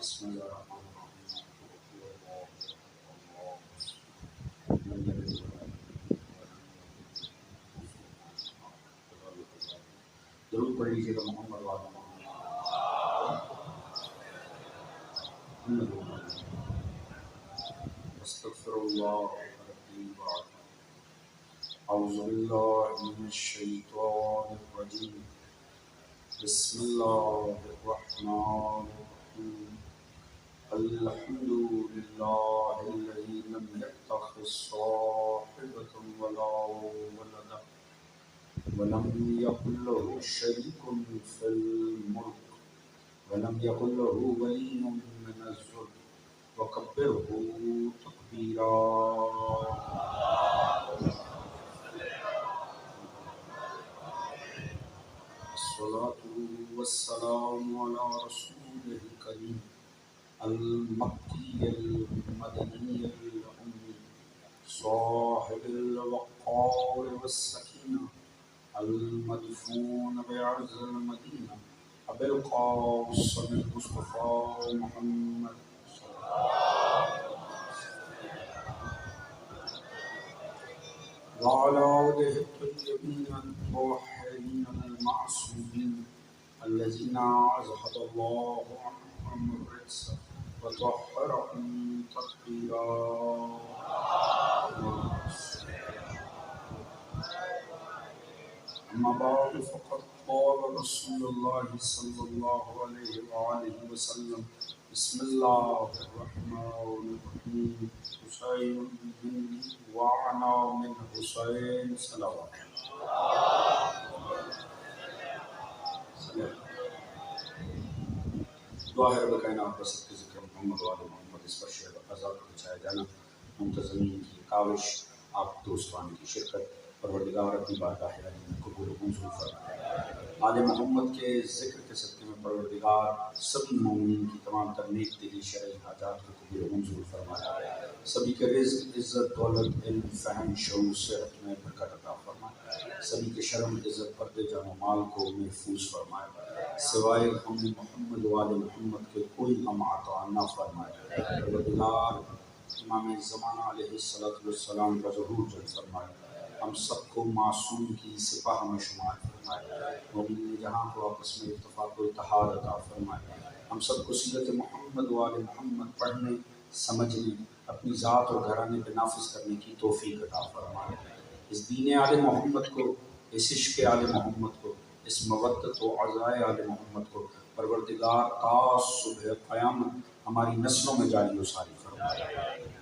بسم الله الرحمن الرحيم. ضرور پڑھ لیجیے گا محمد وعلى محمد استغفر الله ربي وأتوب. أعوذ بالله من الشيطان الرجيم. بسم الله الرحمن الرحيم. الحمد لله الذي لم يتخذ صاحبة ولا ولدا ولم يكن له شريك في الملك ولم يكن له ولي من الذل وكبره تكبيرا. الصلاة والسلام على رسوله الكريم المكي المدني الأمي صاحب الوقار والسكينة المدفون بعرض المدينة أبي القاسم المصطفى محمد وعلى آله الطيبين الطاهرين المعصومين الذين أذهب الله عنهم الرجس وطهرهم تطهيرا. أما بعد فقد قال رسول الله صلى الله عليه وآله وسلم بسم الله الرحمن الرحيم. حسين مني وأنا من حسين صلوات. دعا ہے رب کائنات بسط کے ذکر محمد وآل محمد. اس پر شعر عذاب کو بچایا جانا منتظمین کی کاوش آپ دوستان کی شرکت پروردگار اپنی بارگاہ الہی میں قبول و منظور فرمائے. آل محمد کے ذکر کے صدقے میں پروردگار سبھی مومنین کی تمام تر نیک دلی شرعی حاجات کو قبول و منظور فرمائے. سبھی کے رزق عزت دولت علم فہم شعور صحت میں برکت عطا فرمائے. سبھی کے شرم عزت پردے جان و مال کو محفوظ فرمائے. سوائے ہم محمد وآل محمد کے کوئی ہم عطا نہ فرمائے. پروردگار امام زمانہ علیہ السلام کا ظہور جلد فرمائے. ہم سب کو معصوم کی سپاہ میں شمار فرمائے. مومنین جہاں کو آپس میں اتفاق و اتحاد عطا فرمائے. ہم سب کو سیرت محمد وآل محمد پڑھنے سمجھنے اپنی ذات اور گھرانے پہ نافذ کرنے کی توفیق عطا فرمائے. اس دین آل محمد کو، اس عشق آل محمد کو، اس مودت و عزائے آل محمد کو پروردگار تا صبح قیامت ہماری نسلوں میں جاری و ساری فرمائے.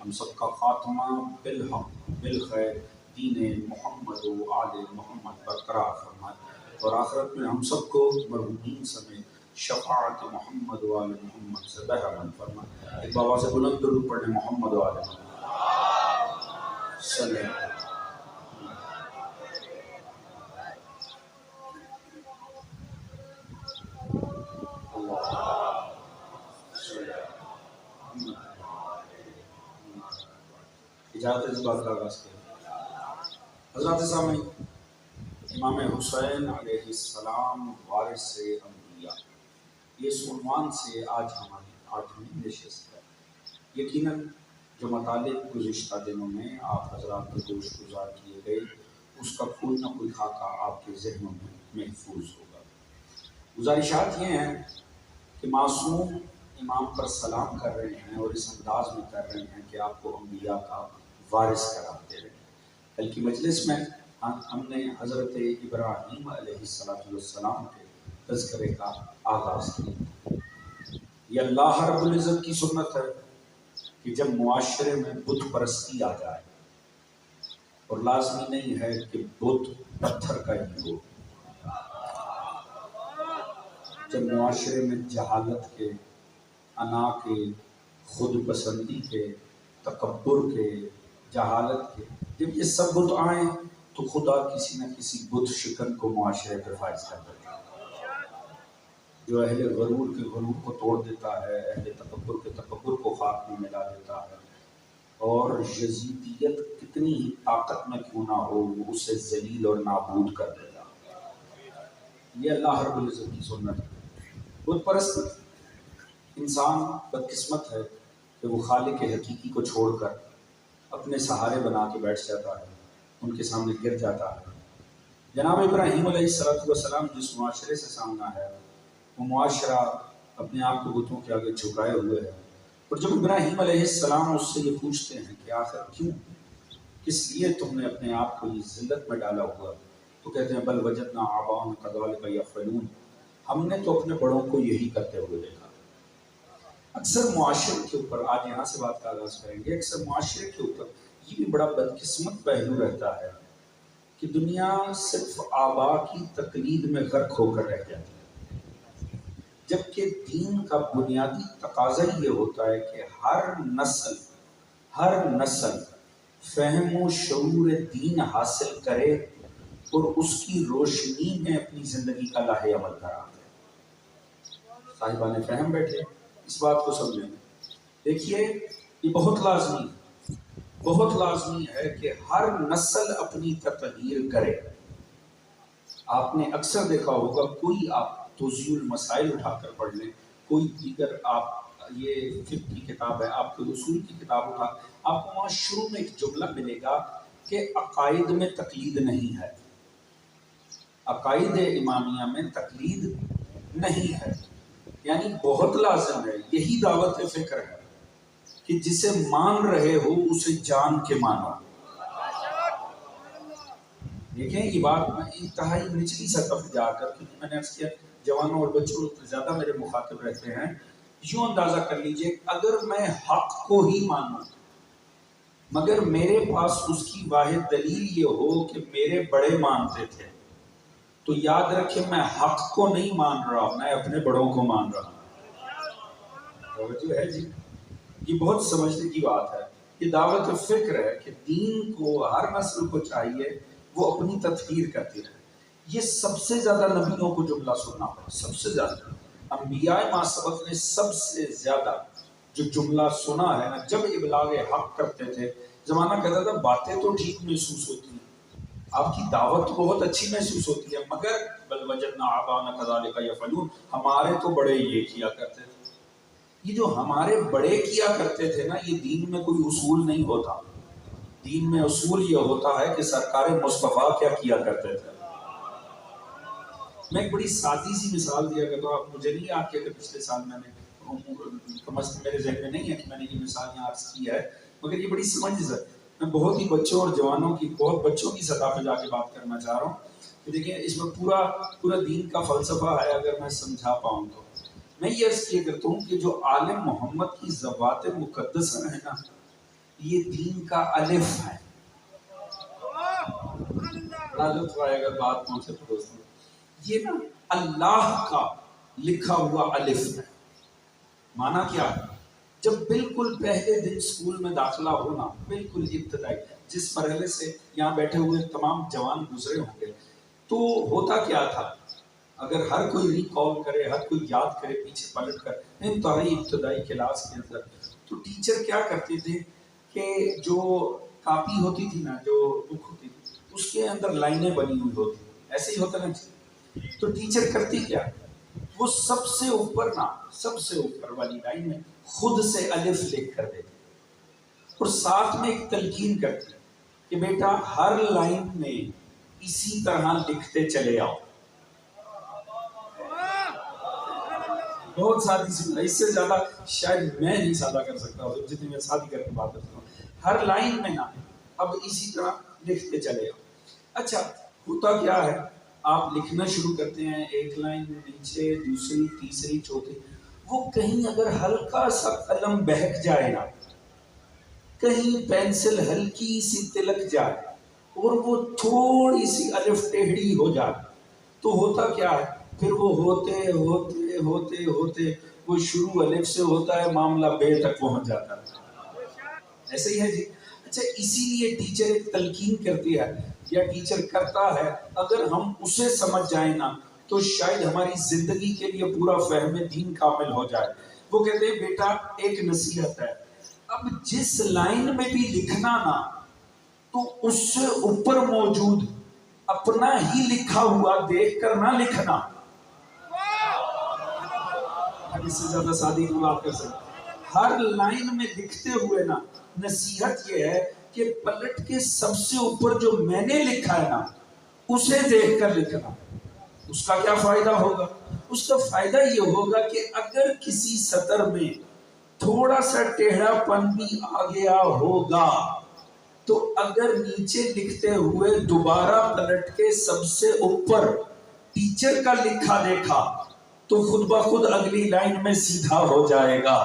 ہم سب کا خاتمہ بالحق بالخیر دین محمد و آل محمد برقرار فرمائے. اور آخرت میں ہم سب کو مرحومین سمیت شفاعت محمد و آل محمد سے بہرمند فرمائے. ایک بابا سے بلند درود پڑھیں محمد و آل محمد صلی اللہ. اجازت اس بات کا آغاز کیا. حضرات سامعین، امام حسین علیہ السلام وارث انبیاء، یہ اس عنوان سے آج ہماری 8ویں نشست ہے. یقیناً جو مطالب گزشتہ دنوں میں آپ حضرات کو گوش گزار کیے گئے اس کا کوئی نہ کوئی خاکہ آپ کے ذہنوں میں محفوظ ہوگا. گزارشات یہ ہیں کہ معصوم امام پر سلام کر رہے ہیں اور اس انداز میں کر رہے ہیں کہ آپ کو انبیاء کا وارث قرار دے رہے ہیں. کل کی مجلس میں ہم نے حضرت ابراہیم علیہ السلام کے تذکرے کا آغاز کیا. یہ اللہ رب العزت کی سنت ہے کہ جب معاشرے میں بت پرستی آ جائے، اور لازمی نہیں ہے کہ بت پتھر کا ہی ہو، جب معاشرے میں جہالت کے، انا کے، خود پسندی کے، تکبر کے، جہالت کے، جب یہ سب بت آئیں تو خدا کسی نہ کسی بت شکن کو معاشرے پر فائز کر دیتا ہے، جو اہل غرور کے غرور کو توڑ دیتا ہے، اہل تکبر کے تکبر کو خاک میں ملا دیتا ہے، اور یزیدیت کتنی ہی طاقت میں کیوں نہ ہو وہ اسے ذلیل اور نابود کر دیتا ہے. یہ اللہ رب العزت کی سنت ہے. بت پرستی انسان بدقسمت ہے کہ وہ خالق حقیقی کو چھوڑ کر اپنے سہارے بنا کے بیٹھ جاتا ہے، ان کے سامنے گر جاتا ہے۔ جناب ابراہیم علیہ السلام جس معاشرے سے سامنا ہے، وہ معاشرہ اپنے آپ کو بتوں کے آگے جھکائے ہوئے ہے۔ اور جب ابراہیم علیہ السلام اس سے یہ پوچھتے ہیں کہ آخر کیوں، کس لیے تم نے اپنے آپ کو اس ذلت میں ڈالا ہوا، تو کہتے ہیں بل وجدنا آباءنا کذالک یفعلون، ہم نے تو اپنے بڑوں کو یہی کرتے ہوئے دیکھا۔ اکثر معاشرے کے اوپر، آج یہاں سے بات کا آغاز کریں گے، اکثر معاشرے کے اوپر یہ بھی بڑا بدقسمت پہلو رہتا ہے کہ دنیا صرف آباء کی تقلید میں غرق ہو کر رہ جاتی ہے، جبکہ دین کا بنیادی تقاضا یہ ہوتا ہے کہ ہر نسل فہم و شعور دین حاصل کرے اور اس کی روشنی میں اپنی زندگی کا لاہ عمل کرا دے۔ صاحبان فہم بیٹھے اس بات کو سمجھیں۔ دیکھیے یہ بہت لازمی ہے کہ ہر نسل اپنی تطہیر کرے۔ آپ نے اکثر دیکھا ہوگا، کوئی آپ توضیح المسائل اٹھا کر پڑھ لیں، کوئی دیگر آپ یہ فقہ کی کتاب ہے، آپ کوئی اصول کی کتاب اٹھا، آپ کو وہاں شروع میں ایک جملہ ملے گا کہ عقائد میں تقلید نہیں ہے، عقائد امامیہ میں تقلید نہیں ہے۔ یعنی بہت لازم ہے، یہی دعوت فکر ہے کہ جسے مان رہے ہو اسے جان کے مانو۔ دیکھیں یہ بات میں انتہائی نچلی سطح پہ جا کر، کیونکہ میں نے عرض کیا جوانوں اور بچوں زیادہ میرے مخاطب رہتے ہیں، یوں اندازہ کر لیجئے اگر میں حق کو ہی مانوں مگر میرے پاس اس کی واحد دلیل یہ ہو کہ میرے بڑے مانتے تھے، تو یاد رکھیں میں حق کو نہیں مان رہا، میں اپنے بڑوں کو مان رہا ہوں۔ توجہ ہے جی، یہ بہت سمجھنے کی بات ہے۔ یہ دعوت فکر ہے کہ دین کو ہر نسل کو چاہیے وہ اپنی تطہیر کرتی رہے۔ یہ سب سے زیادہ نبیوں کو جملہ سننا پڑا، سب سے زیادہ انبیاء ما سبق نے سب سے زیادہ جو جملہ سنا ہے نا، جب ابلاغ حق کرتے تھے، زمانہ کہتا تھا باتیں تو ٹھیک محسوس ہوتی ہیں، آپ کی دعوت تو بہت اچھی محسوس ہوتی ہے، مگر بل وجدنا آباءنا کذالک یفعلون، ہمارے تو بڑے یہ کیا کرتے تھے۔ یہ جو ہمارے بڑے کیا کرتے تھے نا، یہ دین میں کوئی اصول نہیں ہوتا۔ دین میں اصول یہ ہوتا ہے کہ سرکار مصطفیٰ کیا کرتے تھے۔ میں ایک بڑی سادی سی مثال دیا کرتا ہوں، آپ مجھے نہیں یاد کہ پچھلے سال میں نے، کم از کم میرے ذہن میں نہیں ہے کہ میں نے یہ مثال یہاں عرض کی ہے، مگر یہ بڑی سمجھ ہے۔ میں بہت ہی بچوں اور جوانوں کی، بہت بچوں کی سطح پہ جا کے بات کرنا چاہ رہا ہوں کہ دیکھیں اس میں پورا دین کا فلسفہ ہے، اگر میں سمجھا پاؤں تو۔ میں یہ عرض کیا کرتا ہوں کہ جو آل محمد کی ذوات مقدسہ ہے نا، یہ دین کا الف ہے۔ بڑا لطف آئے گا بات پہنچے تو دوستوں، یہ نا اللہ کا لکھا ہوا الف ہے۔ معنی کیا ہے؟ جب بالکل پہلے دن اسکول میں داخلہ ہونا، بالکل ابتدائی جس مرحلے سے یہاں بیٹھے ہوئے تمام جوان گزرے ہوں گے، تو ہوتا کیا تھا؟ اگر ہر کوئی ریکال کرے، ہر کوئی یاد کرے پیچھے پلٹ کر، انتہائی ابتدائی کلاس کے اندر تو ٹیچر کیا کرتے تھے کہ جو کاپی ہوتی تھی نا، جو بک ہوتی تھی، اس کے اندر لائنیں بنی ہوئی ہوتی، ایسے ہی ہوتا نا جی، تو ٹیچر کرتی کیا، وہ سب سے اوپر والی لائن میں خود سے الف لکھ کر دیتی اور ساتھ میں ایک تلقین کرتی کہ بیٹا ہر لائن میں اسی طرح لکھتے چلے آؤ۔ بہت سادی سی، اس سے زیادہ شاید میں نہیں سادہ کر سکتا جتنی میں سادی کر کے بات کرتا ہوں۔ ہر لائن میں نا اب اسی طرح لکھتے چلے آؤ۔ اچھا ہوتا کیا ہے، آپ لکھنا شروع کرتے ہیں، ایک لائن نیچے، دوسری، تیسری، چوتھی، وہ کہیں اگر ہلکا سا قلم بہک جائے نا، کہیں پینسل ہلکی سی تلک جائے اور وہ تھوڑی سی الف ٹیڑھی ہو جائے، تو ہوتا کیا ہے، پھر وہ ہوتے ہوتے ہوتے ہوتے وہ شروع الف سے ہوتا ہے، معاملہ بے تک پہنچ جاتا ہے۔ ایسے ہی ہے جی۔ اچھا اسی لیے ٹیچر ایک تلقین کرتی ہے یا ٹیچر کرتا ہے، اگر ہم اسے سمجھ جائیں نا تو شاید ہماری زندگی کے لیے پورا فہم دین کامل ہو جائے۔ وہ کہتے ہیں بیٹا ایک نصیحت ہے، اب جس لائن میں بھی لکھنا نا تو اس سے اوپر موجود اپنا ہی لکھا ہوا دیکھ کر نہ لکھنا۔ اب اس سے زیادہ سادی نہیں بات کر سکتے. ہر لائن میں دکھتے ہوئے نا نصیحت یہ ہے کہ پلٹ کے سب سے اوپر جو میں نے لکھا ہے نا اسے دیکھ کر لکھنا. اس کا کیا فائدہ ہوگا؟ اس کا فائدہ یہ ہوگا کہ اگر کسی سطر میں تھوڑا سا ٹیڑھا پن بھی آ گیا ہوگا تو اگر نیچے لکھتے ہوئے دوبارہ پلٹ کے سب سے اوپر ٹیچر کا لکھا دیکھا تو خود بخود اگلی لائن میں سیدھا ہو جائے گا.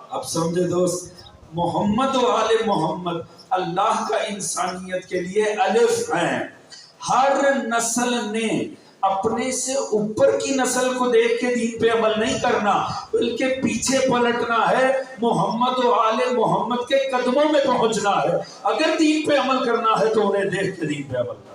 اب سمجھے دوست، محمد و آل محمد اللہ کا انسانیت کے لیے الف ہیں. ہر نسل نے اپنے سے اوپر کی نسل کو دیکھ کے دین پہ عمل نہیں کرنا بلکہ پیچھے پلٹنا ہے، محمد و آل محمد کے قدموں میں پہنچنا ہے. اگر دین پہ عمل کرنا ہے تو انہیں دیکھ کے دین پہ عمل کرنا.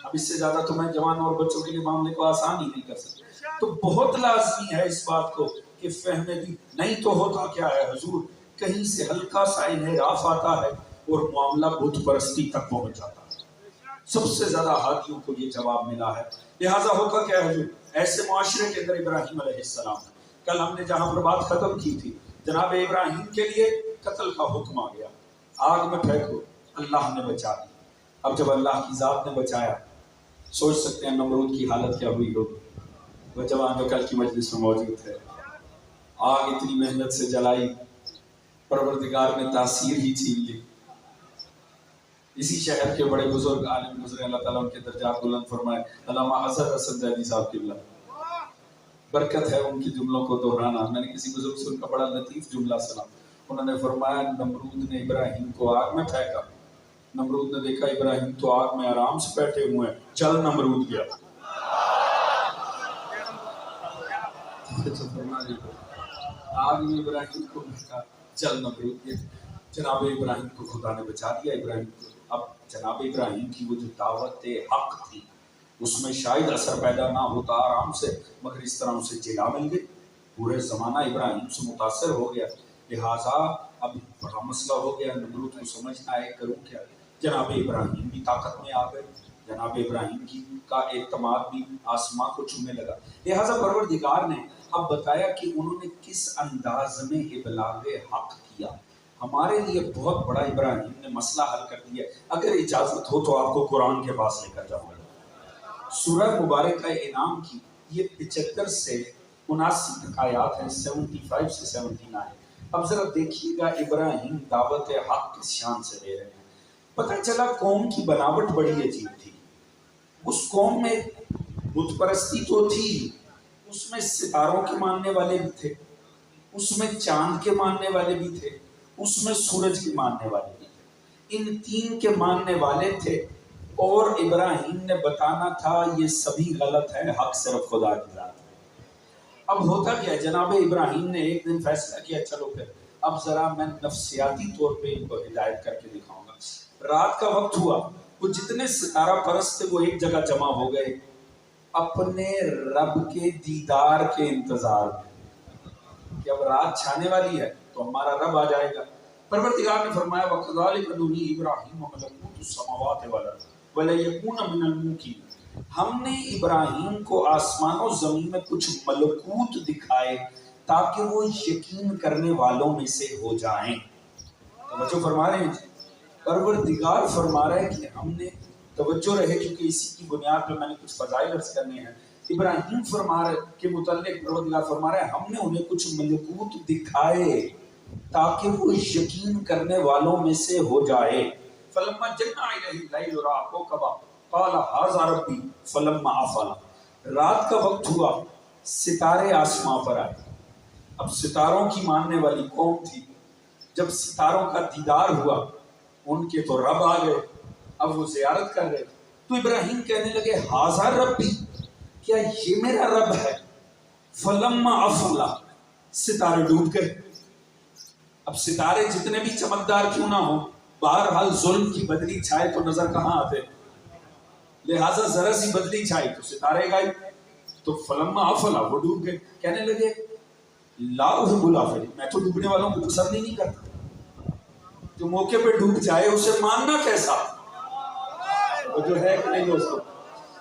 اب اس سے زیادہ تو میں جوان اور بچوں کے لیے معاملے کو آسان ہی نہیں کر سکتا. تو بہت لازمی ہے اس بات کو کہ فہم دی. نہیں تو ہوتا کیا ہے حضور، کہیں سے ہلکا سا انحراف آتا ہے اور معاملہ بت پرستی تک پہنچ جاتا ہے. سب سے زیادہ ہادیوں کو یہ جواب ملا ہے. لہٰذا ہوتا کیا ہے حضور، ایسے معاشرے کے اندر ابراہیم علیہ السلام، کل ہم نے جہاں پر بات ختم کی تھی، جناب ابراہیم کے لیے قتل کا حکم آ گیا، آگ میں پھینکو، اللہ نے بچا دی. اب جب اللہ کی ذات نے بچایا، سوچ سکتے ہیں نمرود کی حالت کیا ہوئی ہوگی. وہ جوان جو کل کی مجلس میں موجود تھے، آگ اتنی محنت سے جلائی، پروردگار نے تاثیر ہی چھین لی. اسی شہر کے بڑے بزرگ عالم گزرے، اللہ تعالیٰ ان کے درجات بلند فرمائے، علامہ اظہر حسن زیدی صاحب کی اللہ برکت ہے ان کے جملوں کو دہرانا. میں نے کسی بزرگ سے ان کا بڑا لطیف جملہ سنا. انہوں نے فرمایا نمرود نے ابراہیم کو آگ میں پھینکا، نمرود نے دیکھا ابراہیم تو آگ میں آرام سے بیٹھے ہوئے ہیں، چل نمرود گیا. آگ میں ابراہیم کو پھینکا، چل نمرود گیا. جناب ابراہیم کو خدا نے بچا دیا. ابراہیم کو اب جناب ابراہیم کی وہ جو دعوت حق تھی اس میں شاید اثر پیدا نہ ہوتا آرام سے، مگر اس طرح اسے جلا مل گئی. پورے زمانہ ابراہیم سے متاثر ہو گیا. لہٰذا اب بڑا مسئلہ ہو گیا، نمرود کو سمجھنا ہے کروں کیا. جناب ابراہیم بھی طاقت میں آ گئے، جناب ابراہیم کی کا اعتماد بھی آسمان کو چھونے لگا. لہٰذا پروردگار نے اب بتایا کہ انہوں نے کس انداز میں ابلاغ حق کیا. ہمارے لیے بہت بڑا ابراہیم نے مسئلہ حل کر دیا. اگر اجازت ہو تو آپ کو قرآن کے پاس لے کر جاؤں گا. سورہ مبارکہ انعام کی یہ 75 سے 79 تک آیات ہیں، 75 سے 79. اب ذرا دیکھیے گا ابراہیم دعوت حق کس شان سے دے رہے ہیں. پتہ چلا قوم کی بناوٹ بڑی عجیب تھی. اس قوم میں بت پرستی تو تھی، اس میں ستاروں کے ماننے والے بھی تھے، اس میں چاند کے ماننے والے بھی تھے، اس میں سورج کے ماننے والے بھی تھے. ان تین کے ماننے والے تھے اور ابراہیم نے بتانا تھا یہ سبھی غلط ہے، حق صرف خدا کی ذات ہے. اب ہوتا کیا، جناب ابراہیم نے ایک دن فیصلہ کیا چلو پھر اب ذرا میں نفسیاتی طور پہ ان کو ہدایت کر کے دکھاؤں گا. رات کا وقت ہوا، وہ جتنے ستارہ پرست تھے وہ ایک جگہ جمع ہو گئے اپنے رب کے دیدار کے انتظار میں کہ اب رات چھانے والی ہے تو ہمارا رب آ جائے گا. پروردگار نے فرمایا وَكَذَلِكَ نُرِي إِبْرَاهِيمَ مَلَكُوتَ السَّمَاوَاتِ وَالْأَرْضِ وَلَيَكُونَ مِنَ الْمُوقِنِينَ. ہم نے ابراہیم کو آسمان و زمین میں کچھ ملکوت دکھائے تاکہ وہ یقین کرنے والوں میں سے ہو جائیں. توجہ فرما رہے ہیں. پروردگار فرما رہے ہیں کہ ہم نے توجہ رہے کیونکہ اسی کی بنیاد پہ میں نے کچھ فضائل عرض کرنے ہیں. ابراہیم فرما رہے کے متعلق پروردگار فرما رہے ہیں ہم نے انہیں کچھ ملکوت دکھائے تاکہ وہ یقین کرنے والوں میں سے ہو جائے. فلما جن الیہ اللیل رأى کوكبا قال ھذا ربی فلما افل. رات کا وقت ہوا، ستارے آسمان پر آئے. اب ستاروں کی ماننے والی قوم تھی. جب ستاروں کا دیدار ہوا ان کے تو رب آ گئے، اب وہ زیارت کر رہے. تو ابراہیم کہنے لگے ھذا ربی، کیا یہ میرا رب ہے؟ فلما افل، ستارے ڈوب گئے. اب ستارے جتنے بھی چمکدار کیوں نہ ہو، بہرحال ظلم کی بدلی چھائے تو نظر کہاں آتے. لہٰذا ذرا سی بدلی چھائی تو ستارے گئے. تو فلما افلا، وہ ڈوب گئے. کہنے لگے لا احب الافلین، میں تو ڈوبنے والوں کو پسند ہی نہیں کرتا. جو موقع پہ ڈوب جائے اسے ماننا کیسا، وہ جو ہے کہ نہیں دوستو.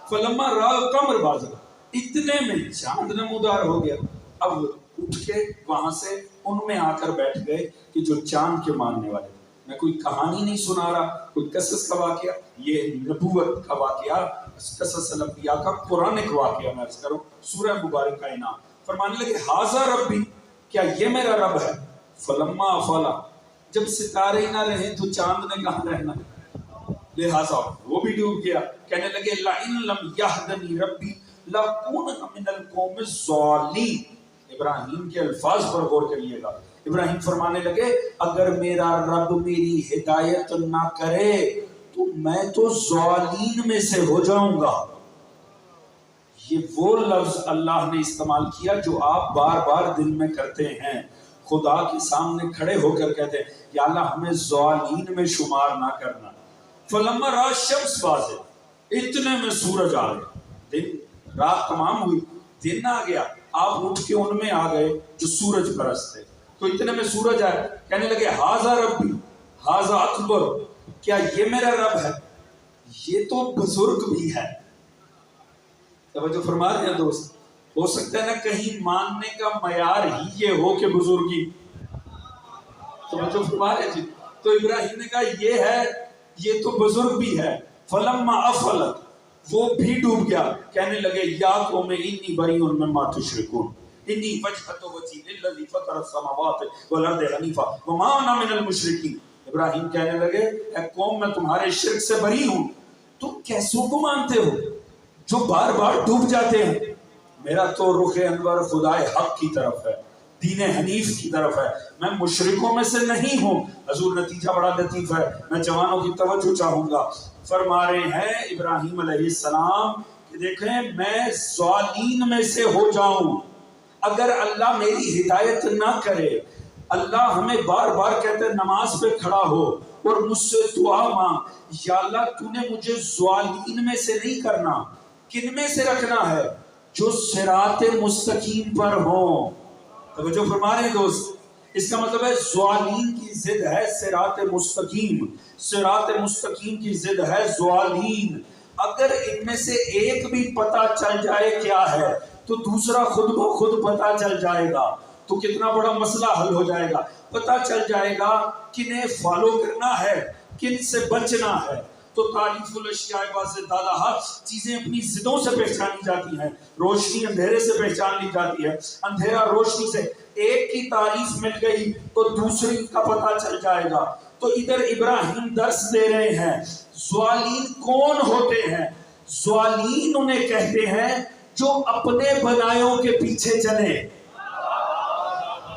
فلما راى القمر بازغا، اتنے میں چاند نمودار ہو گیا. اب اٹھ کے وہاں سے ان میں آ کر بیٹھ گئے کہ جو چاند کے ماننے والے. میں کوئی کہانی نہیں سنا رہا، کوئی قصص کا واقعہ، یہ نبوت کا واقعہ، قصص الانبیاء کا قرآنک واقعہ میں عرض کروں. سورہ مبارکہ انعام فرمانے لگے ھذا ربی، کیا یہ میرا رب ہے. فلما افلا، جب ستارے نہ رہے تو چاند نے کہاں رہنا، لہذا وہ بھی ڈوب گیا. کہنے لگے لئن لم یہدنی ربی لأکونن من القوم الضالین. ابراہیم کے الفاظ پر غور کریے گا. ابراہیم فرمانے لگے اگر میرا رب میری ہدایت نہ کرے تو میں تو ضالین میں سے ہو جاؤں گا. یہ وہ لفظ اللہ نے استعمال کیا جو آپ بار بار دل میں کرتے ہیں. خدا کے سامنے کھڑے ہو کر کہتے ہیں یا اللہ ہمیں ضالین میں شمار نہ کرنا. فلما رأى الشمس بازغ، اتنے میں سورج آ گیا. دن رات تمام ہوئی، دن آ گیا. آپ اٹھ کے ان میں آ گئے جو سورج پرست تھے. تو اتنے میں سورج آئے، کہنے لگے ھذا ربی ھذا اکبر، کیا یہ میرا رب ہے، یہ تو بزرگ بھی ہے. توجہ فرما رہے ہیں دوست. ہو سکتا ہے نا کہیں ماننے کا معیار ہی یہ ہو کہ بزرگی. توجہ فرما رہے جی. تو ابراہیم نے کہا یہ ہے، یہ تو بزرگ بھی ہے. فلما افلت، وہ بھی ڈوب گیا. کہنے لگے یا قوم انی بریء مما تشرکون انی وجہت وجہی للذی فطر السماوات والارض حنیفا وما انا من المشرکین. ابراہیم کہنے لگے اے قوم میں تمہارے شرک سے بری ہوں. تم کیسوں کو مانتے ہو جو بار بار ڈوب جاتے ہیں. میرا تو رخ انور خدائے حق کی طرف ہے، دین حنیف کی طرف ہے، میں مشرکوں میں سے نہیں ہوں. حضور نتیجہ بڑا لطیف ہے، میں جوانوں کی توجہ چاہوں گا. فرما رہے ہیں ابراہیم علیہ السلام کہ دیکھیں میں ضالین میں سے ہو جاؤں اگر اللہ میری ہدایت نہ کرے. اللہ ہمیں بار بار کہتے ہیں نماز پہ کھڑا ہو اور مجھ سے دعا مانگ، یا اللہ تو نے مجھے ضالین میں سے نہیں کرنا. کن میں سے رکھنا ہے؟ جو صراط مستقیم پر ہوں. توجہ فرما رہے ہیں دوست. اس کا مطلب ہے ضالین کی ضد ہے صراط مستقیم، صراط مستقیم کی ضد ہے ضالین. اگر ان میں سے ایک بھی پتہ چل جائے کیا ہے تو دوسرا خود بخود پتہ چل جائے گا. تو کتنا بڑا مسئلہ حل ہو جائے گا. پتہ چل جائے گا کنہیں فالو کرنا ہے، کن سے بچنا ہے. تو تعریف الاشیاء واضح دادا، چیزیں اپنی ضدوں سے پہچانی جاتی ہیں. روشنی اندھیرے سے پہچان لی جاتی ہے، اندھیرا روشنی سے. ایک کی تعریف مل گئی تو دوسری کا پتہ چل جائے گا. تو ادھر ابراہیم درس دے رہے ہیں ضالین کون ہوتے ہیں. ضالین انہیں کہتے ہیں جو اپنے بنائیوں کے پیچھے چلے.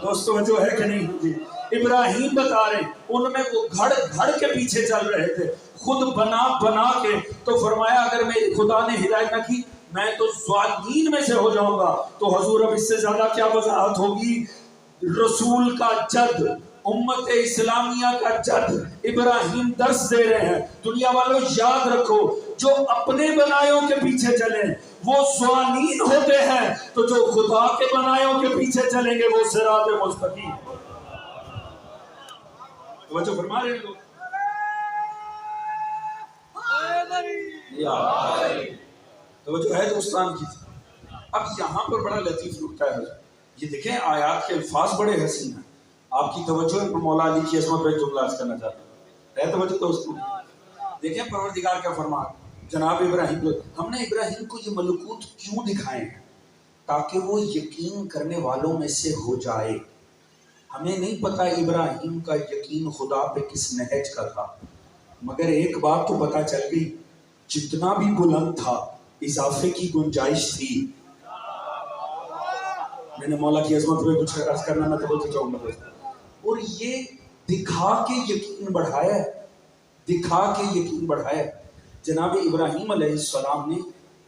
دوستو جو ہے کہ نہیں ہوتی. ابراہیم بتا رہے ہیں ان میں وہ گھڑ کے پیچھے چل رہے تھے، خود بنا کے. تو فرمایا اگر میری خدا نے ہدایت نہ کی میں تو ضالین میں سے ہو جاؤں گا. تو حضور اب اس سے زیادہ کیا وضاحت ہوگی. رسول کا جد، امت اسلامیہ کا جد ابراہیم درس دے رہے ہیں. دنیا والوں یاد رکھو جو اپنے بنائیوں کے پیچھے چلیں وہ ضالین ہوتے ہیں، تو جو خدا کے بنائیوں کے پیچھے چلیں گے وہ صراط مستقیم. توجہ فرما رہے ہیں. توجہ ہے دوستان کی. اب یہاں پر بڑا لطیف نکتہ ہے. یہ دیکھیں آیات کے الفاظ بڑے حسین ہیں. آپ کی توجہ ہے مولا علی کی عظمت پہ جملہ عرض کرنا چاہتا ہوں. ہے توجہ دوستوں. دیکھیں پروردگار کا فرمان جناب ابراہیم کو. ہم نے ابراہیم کو یہ ملکوت کیوں دکھائے ہیں؟ تاکہ وہ یقین کرنے والوں میں سے ہو جائے. ہمیں نہیں پتا ابراہیم کا یقین خدا پہ کس نہج کا تھا، مگر ایک بات تو پتا چل گئی جتنا بھی بلند تھا اضافے کی گنجائش تھی. میں نے مولا کی عظمت پہ کچھ عرض کرنا نہ تو چاہوں گا. اور یہ دکھا کے یقین بڑھایا، دکھا کے یقین بڑھایا. جناب ابراہیم علیہ السلام نے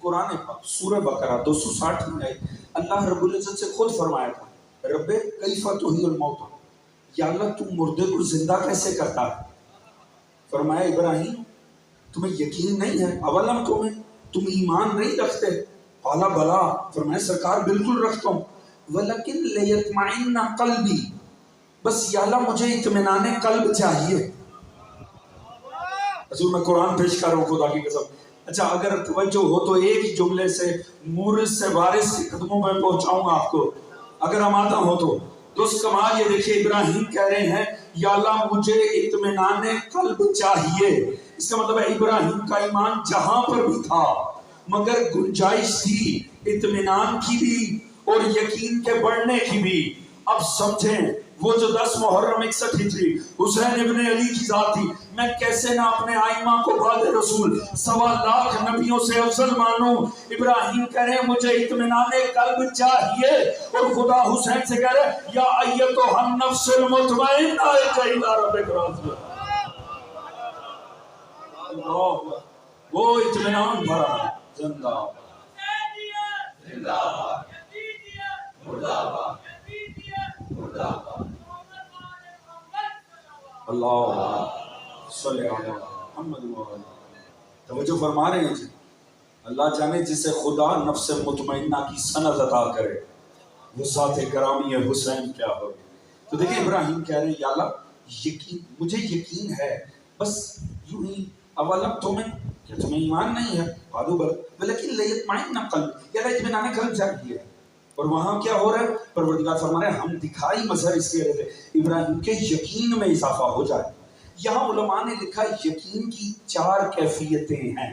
قرآن پاک سورہ بقرہ 260 میں اللہ رب العزت سے خود فرمایا تھا رب کیف تحیی الموتى، یا اللہ تم مردے کو زندہ کیسے کرتا ہے. فرمایا ابراہیم تمہیں یقین نہیں ہے، اولم تم ایمان نہیں رکھتے. قال بلا، فرمایا سرکار بالکل رکھتا ہوں. ولیکن لیطمئن قلبی، بس یا اللہ مجھے اطمینان قلب چاہیے. حضور میں قرآن پیش کر رہا ہوں خدا کی قسم. اچھا اگر توجہ ہو تو ایک ہی جملے سے مورث سے وارث کے قدموں میں پہنچاؤں گا آپ کو، اگر آمادہ ہو تو۔ دوست کمال یہ دیکھیے ابراہیم کہہ رہے ہیں یا اللہ مجھے اطمینان قلب چاہیے۔ اس کا مطلب ہے ابراہیم کا ایمان جہاں پر بھی تھا مگر گنجائش تھی اطمینان کی بھی اور یقین کے بڑھنے کی بھی۔ اب سمجھیں وہ جو 10 محرم 61 ہجری حسین ابن علی کی ذات تھی، میں کیسے نہ اپنے آئمہ کو بعد رسول 1.25 نبیوں سے افضل مانوں۔ ابراہیم کہہ رہے ہیں مجھے اطمینان قلب چاہیے اور خدا حسین سے کہہ رہے ہیں یا ایتھا النفس المطمئنہ ارجعی الی ربک راضیہ۔ اللہ وہ اطمینان بھرا زندہ اللہ صلی اللہ محمد وآلہ۔ توجہ فرما رہے ہیں جی، اللہ جانے جسے خدا نفس مطمئنہ کی سند عطا کرے وہ ذات گرامی حسین کیا ہو۔ تو دیکھیں ابراہیم کہہ رہے ہیں یا اللہ یقین مجھے یقین ہے، بس یوں ہی اولم تمہیں کہ تمہیں ایمان نہیں ہے قالوا بلی لیکن لیطمئن قلبی، یا اللہ اطمینان قلب چاہیے۔ اور وہاں کیا ہو رہا ہے؟ پروردگار فرما رہے ہیں ہم دکھائی مظہر اس کے رہے ابراہیم کے یقین میں اضافہ ہو جائے۔ یہاں علماء نے لکھا یقین کی 4 کیفیتیں ہیں۔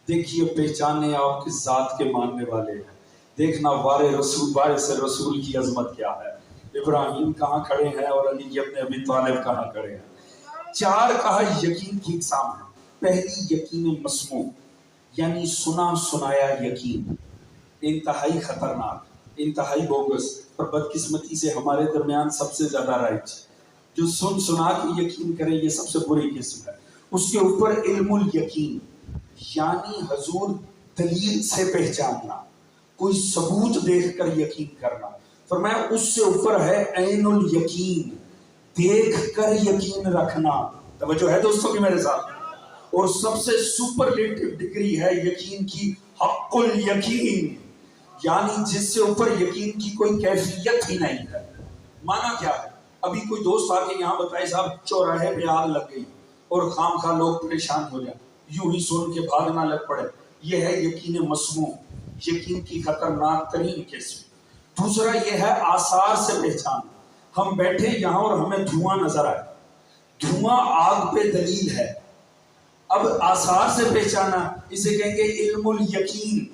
دیکھیے پہچانے آپ کس ذات کے ماننے والے ہیں، دیکھنا وارث رسول کی عظمت کیا ہے۔ ابراہیم کہاں کھڑے ہیں اور علی ابن ابی طالب کہاں کھڑے ہیں۔ 4 کہا یقین کی اقسام ہیں۔ پہلی یقین مسموع یعنی سنا سنایا یقین، انتہائی خطرناک، انتہائی بوگس اور بدقسمتی سے ہمارے درمیان سب سے زیادہ رائج جو سن سنا کے یقین کرے، یہ سب سے بری قسم ہے۔ اس کے اوپر علم الیقین یعنی حضور دلیل سے پہچاننا، کوئی ثبوت دیکھ کر یقین کرنا۔ فرمایا اس سے اوپر ہے عین الیقین، دیکھ کر یقین رکھنا۔ توجہ ہے دوستوں کی میرے ساتھ؟ اور سب سے سپرلیٹو ڈگری ہے یقین کی حق الیقین، یعنی جس سے اوپر یقین کی کوئی کیفیت ہی نہیں ہے۔ معنی کیا ہے؟ ابھی کوئی دوست آ کے یہاں بتائے صاحب چوراہے پہ آگ لگ گئی اور خام خواہ لوگ پریشان ہو جائیں، یوں ہی سن کے بھاگنا لگ پڑے، یہ ہے یقین مسموع، یقین کی خطرناک ترین قسم۔ دوسرا یہ ہے آثار سے پہچان، ہم بیٹھے یہاں اور ہمیں دھواں نظر آئے، دھواں آگ پہ دلیل ہے، اب آثار سے پہچانا اسے کہیں گے علم الیقین۔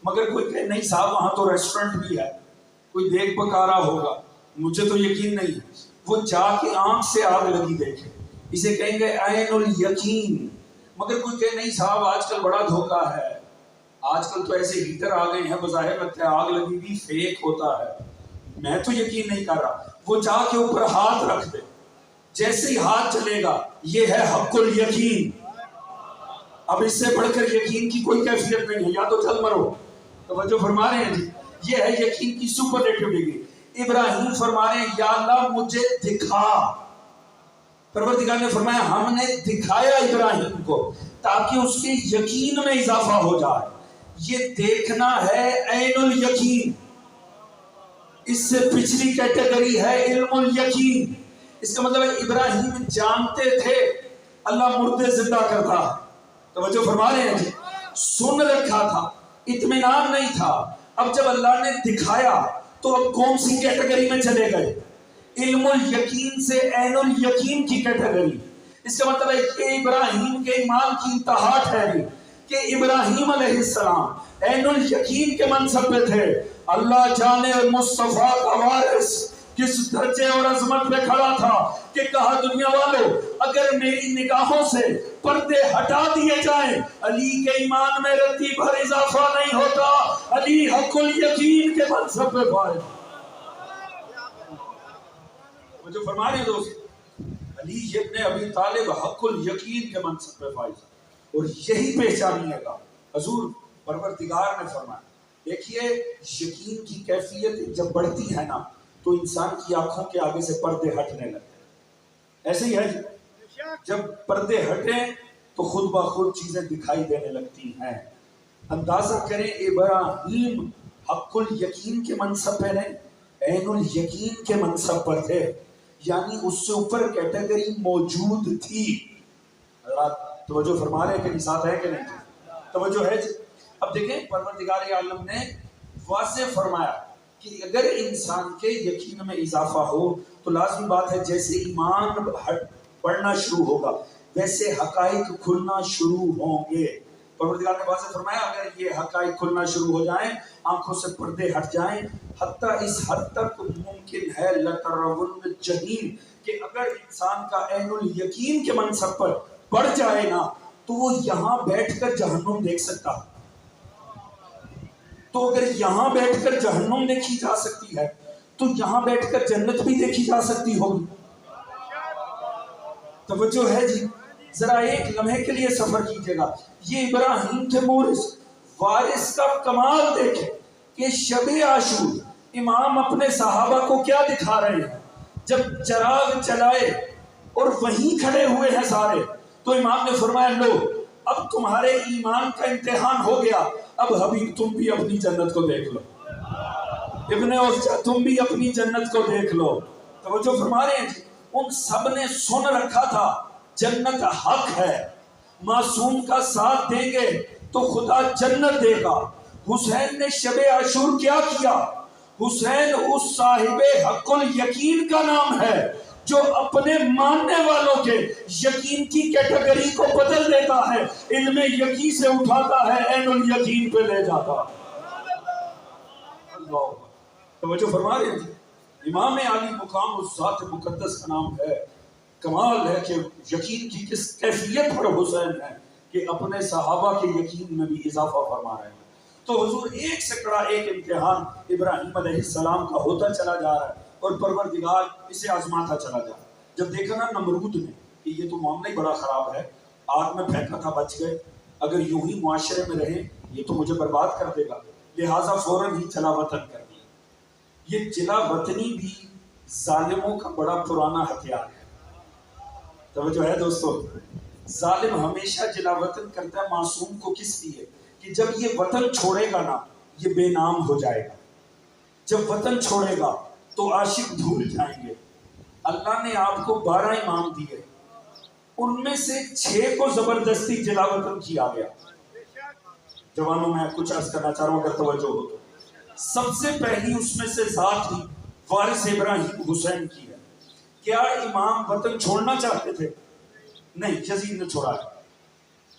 مگر کوئی کہے نہیں صاحب وہاں تو ریسٹورنٹ بھی ہے، کوئی دیکھ پکا رہا ہوگا، مجھے تو یقین نہیں ہے، وہ جا کے آنکھ سے آگ لگی دیکھے، اسے کہیں گے عین الیقین۔ مگر کوئی کہے نہیں صاحب آج کل بڑا دھوکہ ہے، آج کل تو ایسے ہیٹر آ گئے ہیں بظاہر لگتا ہے آگ لگی بھی فیک ہوتا ہے، میں تو یقین نہیں کر رہا، وہ جا کے اوپر ہاتھ رکھ دے، جیسے ہی ہاتھ چلے گا یہ ہے حق الیقین۔ اب اس سے بڑھ کر یقین کی کوئی کیفیت نہیں ہے، یا تو چل مرو۔ توجہ فرما رہے ہیں جی، یہ ہے یقین کی سپرلیٹو ڈگری۔ ابراہیم فرما رہے ہیں یا اللہ مجھے دکھا۔ پروردگار نے فرمایا ہم نے دکھایا ابراہیم کو تاکہ اس کے یقین میں اضافہ ہو جائے۔ یہ دیکھنا ہے عین الیقین، اس سے پچھلی کیٹیگری ہے علم الیقین۔ اس کا مطلب ہے ابراہیم جانتے تھے اللہ مردے زندہ کرتا ہے، توجہ فرما رہے ہیں جی، سن رکھا تھا، اطمینان نہیں تھا، اب جب اللہ نے دکھایا تو اب کون سی کیٹیگری میں چلے گئے؟ علم الیقین سے عین الیقین کی کیٹیگری۔ اس کا مطلب ہے کہ ابراہیم کے ایمان کی انتہا ٹھہری کہ ابراہیم علیہ السلام عین الیقین کے منصب پہ تھے۔ اللہ جانے مصطفیٰ کا وارث کس درجے اور عظمت پہ کھڑا تھا کہ کہا دنیا والوں اگر میری نگاہوں سے پردے ہٹا دیے جائیں علی کے ایمان میں رتی بھر اضافہ نہیں ہوتا، علی حق الیقین کے منصب پہ فائز۔ مجھے فرما رہے ہیں دوست، علی ابن ابی طالب حق الیقین کے منصب پہ فائز، اور یہی پہچانیے گا حضور پروردگار نے فرمایا۔ دیکھیے یقین کی کیفیت جب بڑھتی ہے نا تو انسان کی آنکھوں کے آگے سے پردے ہٹنے لگتے ہیں، ایسے ہی ہے جب پردے ہٹیں تو خود بخود چیزیں دکھائی دینے لگتی ہیں۔ اندازہ کریں ابراہیم حق الیقین کے منصب پہ نہیں عین الیقین کے منصب پر تھے، یعنی اس سے اوپر کیٹیگری موجود تھی۔ حضرات توجہ فرما رہے ہیں کہ ساتھ ہے کہ نہیں؟ توجہ ہے جی. اب دیکھیں پروردگار عالم نے واضح فرمایا کہ اگر انسان کے یقین میں اضافہ ہو تو لازمی بات ہے جیسے ایمان بڑھنا شروع ہوگا ویسے حقائق کھلنا شروع ہوں گے. پروردگار نے واضح فرمایا اگر یہ حقائق کھلنا شروع ہو جائیں آنکھوں سے پردے ہٹ جائیں حتیٰ اس حد تک ممکن ہے لترون الجحیم کہ اگر انسان کا عین الیقین کے منصب پر بڑھ جائے نا تو وہ یہاں بیٹھ کر جہنم دیکھ سکتا. تو اگر یہاں بیٹھ کر جہنم دیکھی جا سکتی ہے تو یہاں بیٹھ کر جنت بھی دیکھی جا سکتی ہوگی. توجہ ہے جی. ذرا ایک لمحے کے لیے سفر کیجئے گا. یہ ابراہیم تھے مورث. وارث کا کمال دیکھیں کہ شب عاشور امام اپنے صحابہ کو کیا دکھا رہے ہیں. جب چراغ چلائے اور وہیں کھڑے ہوئے ہیں سارے تو امام نے فرمایا لو اب تمہارے ایمان کا امتحان ہو گیا اب حبیب تم بھی اپنی جنت کو دیکھ لو. ابن عزا تم بھی اپنی جنت کو دیکھ لو. توجہ فرما رہے ہیں جی. ان سب نے سن رکھا تھا جنت حق ہے معصوم کا ساتھ دیں گے تو خدا جنت دے گا. حسین نے شب عاشور کیا کیا؟ حسین اس صاحب حق الیقین کا نام ہے جو اپنے ماننے والوں کے یقین کی کیٹیگری کو بدل دیتا ہے علم یقین سے اٹھاتا ہے عین الیقین پہ لے جاتا. اللہ توجہ فرما رہے ہیں. امام علی مقام اس ذات مقدس کا نام ہے. کمال ہے کہ یقین کی کس کیفیت پر حسین ہے کہ اپنے صحابہ کے یقین میں بھی اضافہ فرما رہے ہیں. تو حضور ایک سے کڑا ایک امتحان ابراہیم علیہ السلام کا ہوتا چلا جا رہا ہے اور پروردگار اسے آزماتا چلا جا رہا ہے. جب دیکھا نا نمرود نے کہ یہ تو معاملہ ہی بڑا خراب ہے آگ میں پھینکا تھا بچ گئے اگر یوں ہی معاشرے میں رہے یہ تو مجھے برباد کر دے گا لہٰذا فوراً ہی چلا وطن کر دیا. یہ چلا وطنی بھی ظالموں کا بڑا پرانا ہتھیار ہے. توجہ ہے دوستو. ظالم ہمیشہ جلا وطن کرتا ہے معصوم کو کس لیے کہ جب یہ وطن چھوڑے گا نا یہ بے نام ہو جائے گا. جب وطن چھوڑے گا تو عاشق بھول جائیں گے. اللہ نے آپ کو 12 امام دیے ان میں سے 6 کو زبردستی جلا وطن کیا گیا. جوانوں میں کچھ عرض کرنا چاہ رہا ہوں اگر توجہ ہو تو. سب سے پہلی اس میں سے ذات ہی وارث ابراہیم حسین کی ہے. کیا امام وطن چھوڑنا چاہتے تھے؟ نہیں یزید نے چھوڑا ہے.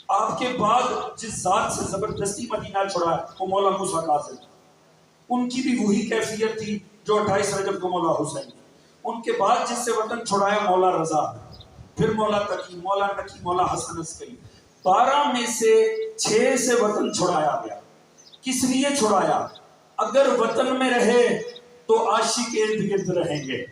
آپ کے بعد جس ذات سے زبردستی مدینہ چھوڑا ہے وہ مولا موسیٰ کاظم. ان کی بھی وہی کیفیت تھی جو 28 رجب کو مولا حسین. ان کے بعد جس سے وطن چھوڑایا مولا رضا پھر مولا تقی مولا نقی مولا حسن عسکری. 12 میں سے 6 سے وطن چھوڑایا گیا. کس لیے چھوڑایا؟ اگر وطن میں رہے تو عاشق ارد گرد رہیں گے.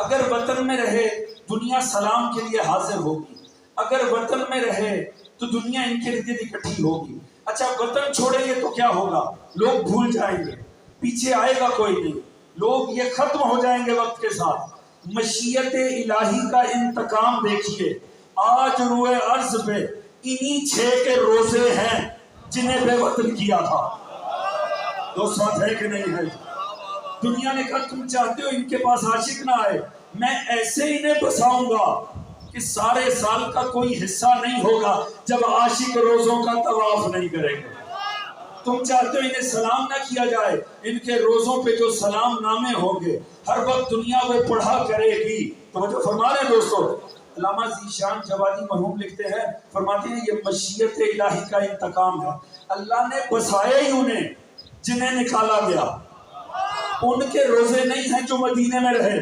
اگر وطن میں رہے دنیا سلام کے لیے حاضر ہوگی. اگر وطن میں رہے تو دنیا ان کے ارد گرد اکٹھی ہوگی. اچھا وطن چھوڑیں گے تو کیا ہوگا؟ لوگ بھول جائیں گے پیچھے آئے گا کوئی نہیں. لوگ یہ ختم ہو جائیں گے وقت کے ساتھ. مشیت الہی کا انتقام دیکھیے. آج روئے عرض پہ انہی 6 کے روزے ہیں جنہیں بے وطن کیا تھا. دوست ساتھ ہے کہ نہیں ہے؟ دنیا نے کہا تم چاہتے ہو ان کے پاس عاشق نہ آئے میں ایسے انہیں بساؤں گا کہ سارے سال کا کوئی حصہ نہیں ہوگا جب عاشق روزوں کا طواف نہیں کرے گا. تم چاہتے ہو انہیں سلام نہ کیا جائے ان کے روزوں پہ جو سلام نامے ہوں گے ہر وقت دنیا وہ پڑھا کرے گی. توجہ فرما رہے ہیں دوستو. علامہ ذیشان جوادی مرحوم لکھتے ہیں فرماتے ہیں یہ مشیت الہی کا انتقام ہے. اللہ نے بسائے ہی انہیں جنہیں نکالا گیا. ان کے روزے نہیں ہیں جو مدینے میں رہے.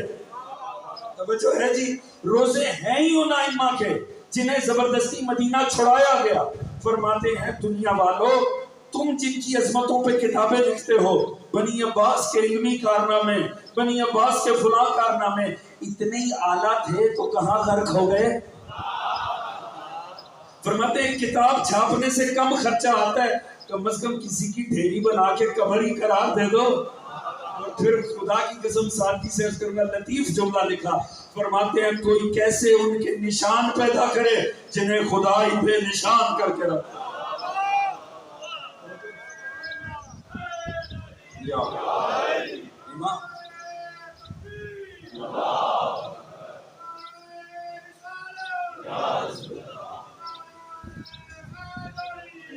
توجہ ہے جی. روزے ہیں ہی ان ائمہ کے جنہیں زبردستی مدینہ چھڑایا گیا. فرماتے ہیں دنیا والوں تم جن کی عظمتوں پہ کتابیں لکھتے ہو بنی عباس کے علمی کارنامے بنی عباس کے فلاں کارنامے اتنے ہی اعلیٰ تھے تو کہاں غرق ہو گئے. فرماتے ہیں کتاب چھاپنے سے کم خرچہ آتا ہے کم از کم کسی کی ڈھیری بنا کے قبر ہی قرار دے دو. اور پھر خدا کی قسم سادگی سے اس کرنا لطیف جملہ لکھا. فرماتے ہیں کوئی کیسے ان کے نشان پیدا کرے جنہیں خدا ہی بے نشان کر کے رکھا. یا امام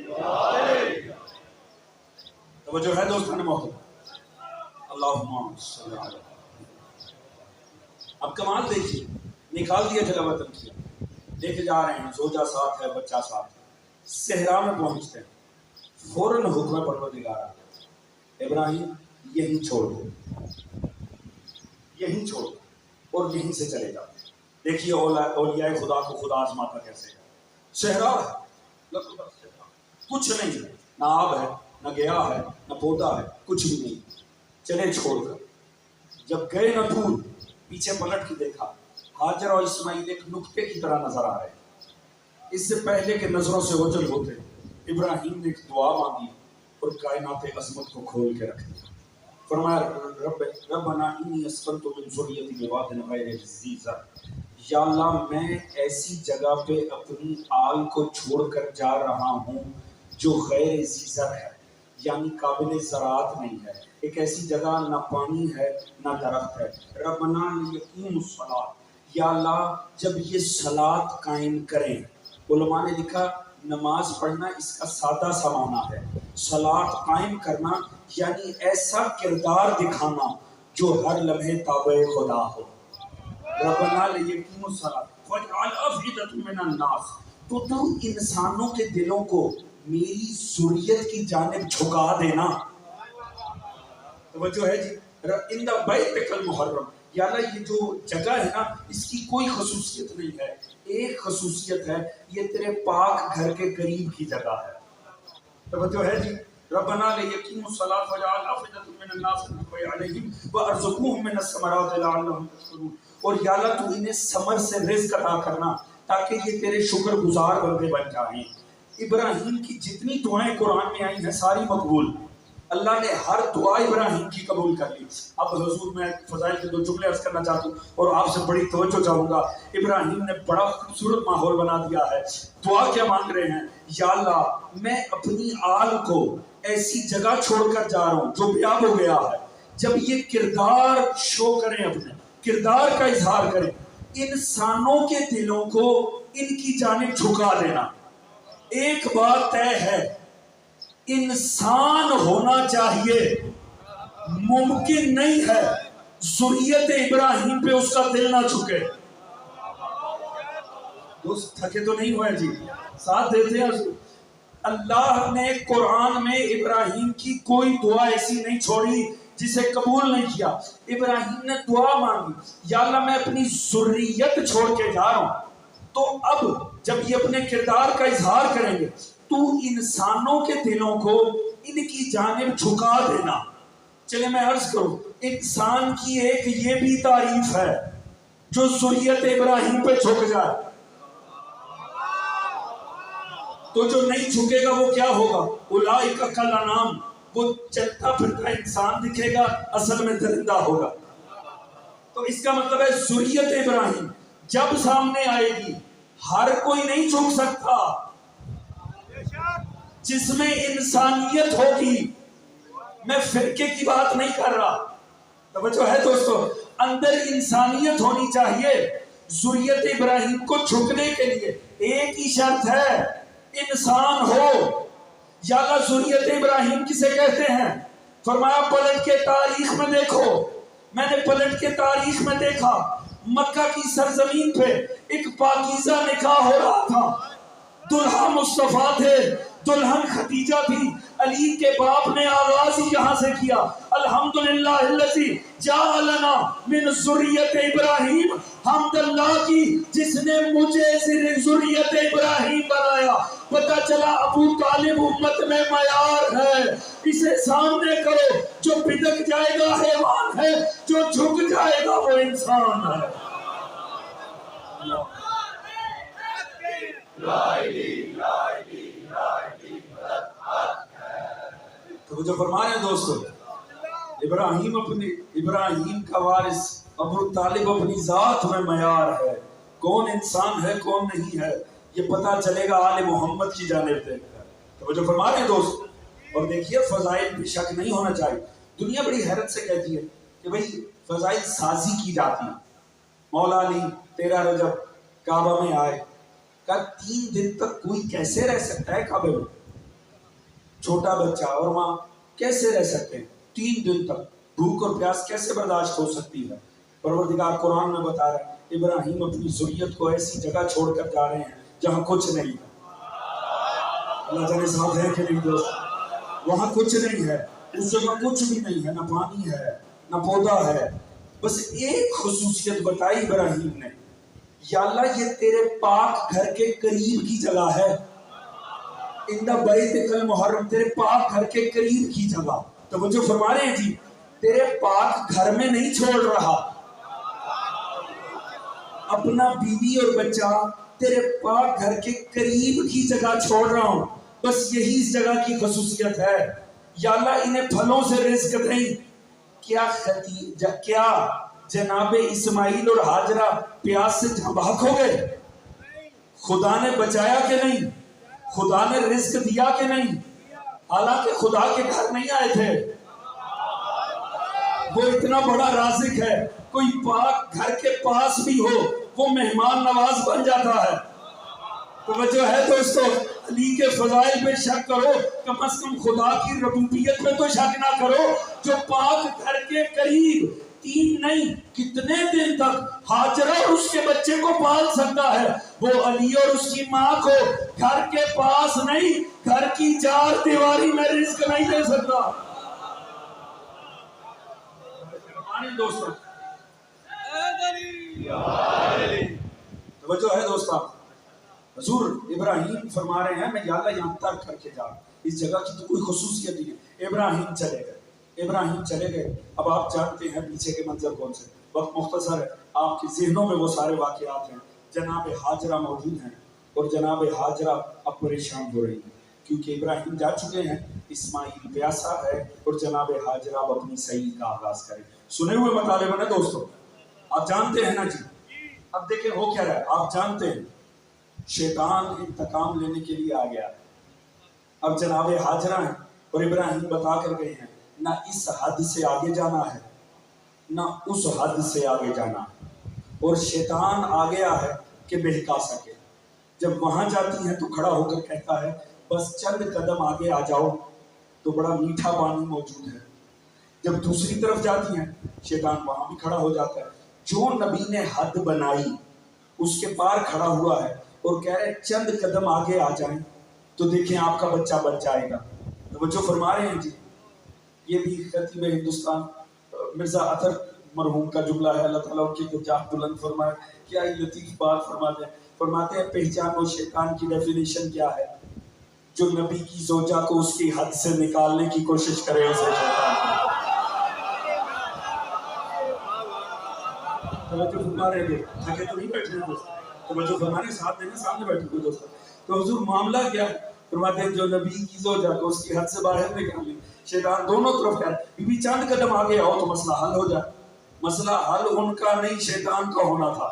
یا اللہم صلی علی۔ اب کمال دیکھیے، نکال دیا جلا وطن کیا، لے کے جا رہے ہیں، زوجہ ساتھ ہے، بچہ ساتھ ہے، صحرا میں پہنچتے ہیں، فوراً حکم پروردگار ابراہیم یہیں چھوڑ دو، یہیں چھوڑ دو اور یہیں سے چلے جاؤ۔ دیکھیے اولیاء خدا کو خدا آزماتا کیسے ہے۔ صحرا ہے، کچھ نہیں، نہ آب ہے، نہ گیا ہے، نہ پودا ہے، کچھ بھی نہیں، چلے چھوڑ کر۔ جب گئے نہ دور، پیچھے پلٹ کے دیکھا، ہاجر اور اسماعیل ایک نقطے کی طرح نظر آ رہے ہیں۔ اس سے پہلے کہ نظروں سے اوجھل ہوتے ابراہیم نے ایک دعا مانگی اور کائنات عظمت کو کھول کے رکھ دیا۔ فرمایا ربنا انی اسکنت من ذریتی بواد غیر ذی زرع، یا اللہ میں ایسی جگہ پہ اپنی آل کو چھوڑ کر جا رہا ہوں جو غیر ذی زرع ہے، یعنی قابل زراعت نہیں ہے، ایک ایسی جگہ نہ پانی ہے نہ درخت ہے۔ ربنا لیقیموا الصلاۃ، یا اللہ جب یہ صلاۃ قائم کریں، علماء نے لکھا نماز پڑھنا اس کا سادہ سا معنی ہے، صلاۃ قائم کرنا یعنی ایسا کردار دکھانا جو ہر لمحے تابع خدا ہو۔ ربنا لیقیموا الصلاۃ واجعل افئدۃ من الناس، تو انسانوں کے دلوں کو میری ذریت کی جانب جھکا دینا۔ توجہ ہے جی، ان دا بیتک المحرم، یا اللہ یہ جو جگہ ہے نا اس کی کوئی خصوصیت نہیں ہے، ایک خصوصیت ہے، یہ تیرے پاک گھر کے قریب کی جگہ ہے۔ توجہ ہے جی، ربنا لیقیموا الصلاۃ واجعل افئدۃ من الناس تهوی علیہم وارزقھم من الثمرات لعلہم یشکرون، اور یا اللہ تو انہیں ثمر سے رزق عطا کرنا تاکہ یہ تیرے شکر گزار بندے بن جائیں۔ ابراہیم کی جتنی دعائیں قرآن میں آئی ہیں ساری مقبول، اللہ نے ہر دعا ابراہیم کی قبول کر لی۔ اب حضور میں فضائل کے 2 جملے عرض کرنا چاہتا ہوں اور آپ سے بڑی توجہ چاہوں گا۔ ابراہیم نے بڑا خوبصورت ماحول بنا دیا ہے، دعا کیا مانگ رہے ہیں؟ یا اللہ میں اپنی آل کو ایسی جگہ چھوڑ کر جا رہا ہوں جو بیاب ہو گیا ہے، جب یہ کردار شو کریں، اپنے کردار کا اظہار کریں، انسانوں کے دلوں کو ان کی جانب جھکا دینا۔ ایک بات طے ہے، انسان ہونا چاہیے، ممکن نہیں ہے ذریت ابراہیم پہ اس کا دل نہ جھکے۔ دوست تھکے تو نہیں ہوئے جی، ساتھ دیتے ہیں۔ اللہ نے قرآن میں ابراہیم کی کوئی دعا ایسی نہیں چھوڑی جسے قبول نہیں کیا۔ ابراہیم نے دعا مانگی، یا اللہ میں اپنی ذریت چھوڑ کے جا رہا ہوں، تو اب جب یہ اپنے کردار کا اظہار کریں گے تو انسانوں کے دلوں کو ان کی جانب جھکا دینا۔ چلے میں عرض کروں، انسان کی ایک یہ بھی تعریف ہے جو ذریت ابراہیم پہ جھک جائے، تو جو نہیں جھکے گا وہ کیا ہوگا؟ اولئک کالانعام، وہ چلتا پھرتا انسان دکھے گا، اصل میں درندہ ہوگا۔ تو اس کا مطلب ہے ذریت ابراہیم جب سامنے آئے گی ہر کوئی نہیں جھک سکتا، جس میں انسانیت ہوگی۔ میں فرقے کی بات نہیں کر رہا، توجہ ہے دوستو، اندر انسانیت ہونی چاہیے۔ ذریت ابراہیم کو جھکنے کے لیے ایک ہی شرط ہے، انسان ہو۔ یا اللہ ذریت ابراہیم کسے کہتے ہیں؟ فرمایا پلٹ کے تاریخ میں دیکھو۔ میں نے پلٹ کے تاریخ میں دیکھا، مکہ کی سرزمین پہ ایک پاکیزہ نکاح ہو رہا تھا، دلہا مصطفیٰ تھے، دلہن خدیجہ تھی، علی کے باپ نے آغاز ہی یہاں سے کیا، الحمدللہ الذی جعلنا من ذریت ابراہیم، حمد اللہ کی جس نے مجھے ذریت ابراہیم بنایا۔ پتہ چلا ابو طالب امت میں معیار ہے، اسے سامنے کرو، جو بدک جائے گا حیوان ہے، جو جھک جائے گا وہ انسان ہے۔ تو جو فرما رہے ہیں دوستو، ابراہیم کا وارث ابو طالب اپنی ذات میں معیار ہے، کون انسان ہے کون نہیں ہے یہ پتہ چلے گا آل محمد کی جانب دیکھ کر۔ تو جو فرما رہے ہیں دوست، اور دیکھیے فضائل بھی شک نہیں ہونا چاہیے۔ دنیا بڑی حیرت سے کہتی ہے کہ بھئی فضائل سازی کی جاتی ہے۔ مولا علی 13 رجب کعبہ میں آئے، کہا 3 دن تک کوئی کیسے رہ سکتا ہے کعبے میں؟ چھوٹا بچہ اور ماں کیسے رہ سکتے ہیں 3 دن تک؟ بھوک اور پیاس کیسے برداشت ہو سکتی ہے؟ پروردگار قرآن میں بتا رہا ہے ابراہیم اپنی ذریت کو ایسی جگہ چھوڑ کر جا رہے ہیں جہاں کچھ نہیں ہے۔ اللہ تعالیٰ ساتھ ہے کہ نہیں دوست؟ وہاں کچھ نہیں ہے، اس جگہ کچھ بھی نہیں ہے، نہ پانی ہے نہ پودا ہے، بس ایک خصوصیت بتائی ابراہیم نے، یا اللہ یہ تیرے پاک گھر کے قریب کی جگہ ہے، ان دا بیت المحرم، تیرے پاک گھر کے قریب کی جگہ۔ توجہ فرما رہے ہیں جی، تیرے پاک گھر میں نہیں چھوڑ رہا، اپنا بیوی اور بچہ تیرے پاک گھر کے قریب کی جگہ چھوڑ رہا ہوں، بس یہی اس جگہ کی خصوصیت ہے۔ یا اللہ انہیں پھلوں سے رزق دیں۔ کیا جناب اسماعیل اور ہاجرہ پیاس سے جہاں بحق ہو گئے؟ خدا نے بچایا کہ نہیں؟ خدا نے رزق دیا کہ نہیں؟ حالانکہ خدا کے گھر نہیں آئے تھے، وہ اتنا بڑا رازق ہے، کوئی پاک گھر کے پاس بھی ہو وہ مہمان نواز بن جاتا ہے۔ توجہ ہے دوستو، علی کے فضائل پہ شک کرو، کم از کم خدا کی ربوبیت پہ تو شک نہ کرو، جو پاک گھر کے قریب 3 نہیں کتنے دن تک ہاجرہ اور اس کے بچے کو پال سکتا ہے، وہ علی اور اس کی ماں کو گھر کے پاس نہیں، گھر کی 4 دیواری میں رزق نہیں دے سکتا۔ دوستو توجہ ہے دوستو، حضور ابراہیم فرما رہے ہیں میں یا اللہ یہاں ترک کر کے جا، اس جگہ کی تو کوئی خصوصیت نہیں ہے۔ ابراہیم چلے گئے۔ اب آپ جانتے ہیں پیچھے کے منظر کون سے، وقت مختصر ہے، آپ کے ذہنوں میں وہ سارے واقعات ہیں۔ جناب ہاجرہ موجود ہیں اور جناب ہاجرہ اب پریشان ہو رہی ہیں کیونکہ ابراہیم جا چکے ہیں، اسماعیل پیاسا ہے اور جناب ہاجرہ اب اپنی سعی کا آغاز کریں۔ سنے ہوئے مطالبہ نا دوستو، آپ جانتے ہیں نا جی، اب دیکھیں ہو کیا رہا ہے، آپ جانتے ہیں شیطان انتقام لینے کے لیے آ گیا۔ اب جناب ہاجرہ ہیں اور ابراہیم بتا کر گئے ہیں نہ اس حد سے آگے جانا ہے نہ اس حد سے آگے جانا ہے، اور شیطان آ گیا ہے کہ بہکا سکے۔ جب وہاں جاتی ہیں تو کھڑا ہو کر کہتا ہے بس چند قدم آگے آ جاؤ تو بڑا میٹھا پانی موجود ہے۔ جب دوسری طرف جاتی ہیں شیطان وہاں بھی کھڑا ہو جاتا ہے۔ جو نبی نے حد بنائی اس کے پار کھڑا ہوا ہے اور کہہ رہے چند قدم آگے آ جائیں تو دیکھیں آپ کا بچہ بچ جائے گا۔ توجہ فرما رہے ہیں جی، یہ بھی خطیب ہندوستان مرزا اطہر مرحوم کا جملہ ہے، اللہ تعالیٰ ان کی درجات بلند فرمائے۔ کیا لطیف بات فرماتے ہیں پہچان و شیطان کی ڈیفینیشن کیا ہے؟ جو نبی کی زوجہ کو اس کی حد سے نکالنے کی کوشش کرے اسے شیطان۔ توجہ فرما رہے ہیں، تھکے تو نہیں بیٹھے ہیں دوست، توجہ فرما رہے ہیں، ساتھ دینا سامنے بیٹھے ہوئے دوست۔ تو حضور معاملہ کیا ہے؟ فرماتے ہیں جو نبی کی زوجہ کو اس کی حد سے باہر نکالنے، شیطان دونوں طرف ہے، بھی چند قدم آگے آؤ تو مسئلہ حل ہو جائے۔ مسئلہ حل ان کا نہیں شیطان کا ہونا تھا۔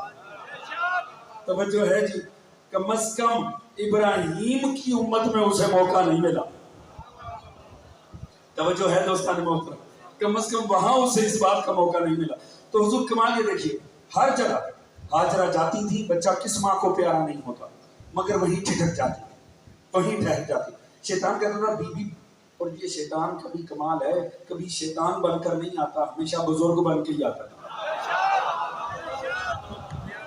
توجہ ہے جی، کم از کم ابراہیم کی امت میں اسے موقع نہیں ملا۔ توجہ ہے دوستان محترم، کم از کم وہاں اسے اس بات کا موقع نہیں ملا۔ تو حضور کمال یہ دیکھیے، ہر جگہ ہاجرہ جاتی تھی، بچہ کس ماں کو پیارا نہیں ہوتا، مگر وہیں ٹھٹک جاتی تھی، وہیں ٹھہر جاتی۔ شیطان کہتا تھا بی بی، اور یہ شیطان کا بھی کمال ہے، کبھی شیطان بن کر نہیں آتا، ہمیشہ بزرگ بن کے ہی آتا تھا۔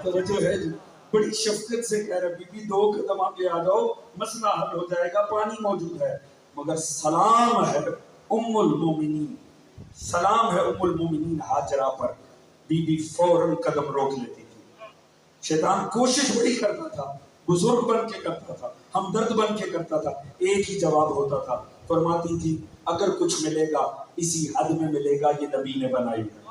توجہ ہے جی، بڑی شفقت سے کہہ رہے بی بی 2 قدم آگے آ جاؤ مسئلہ حل ہو جائے گا، پانی موجود ہے۔ مگر سلام ہے ام المومنین، سلام ہے ام المومنین ہاجرہ پر، بی بی فوراً قدم روک لیتی تھی۔ شیطان کوشش بڑی کرتا تھا، بزرگ بن کے کرتا تھا، ہمدرد بن کے کرتا تھا، ایک ہی جواب ہوتا تھا، فرماتی تھی اگر کچھ ملے گا اسی حد میں ملے گا، یہ نبی نے بنائی ہے۔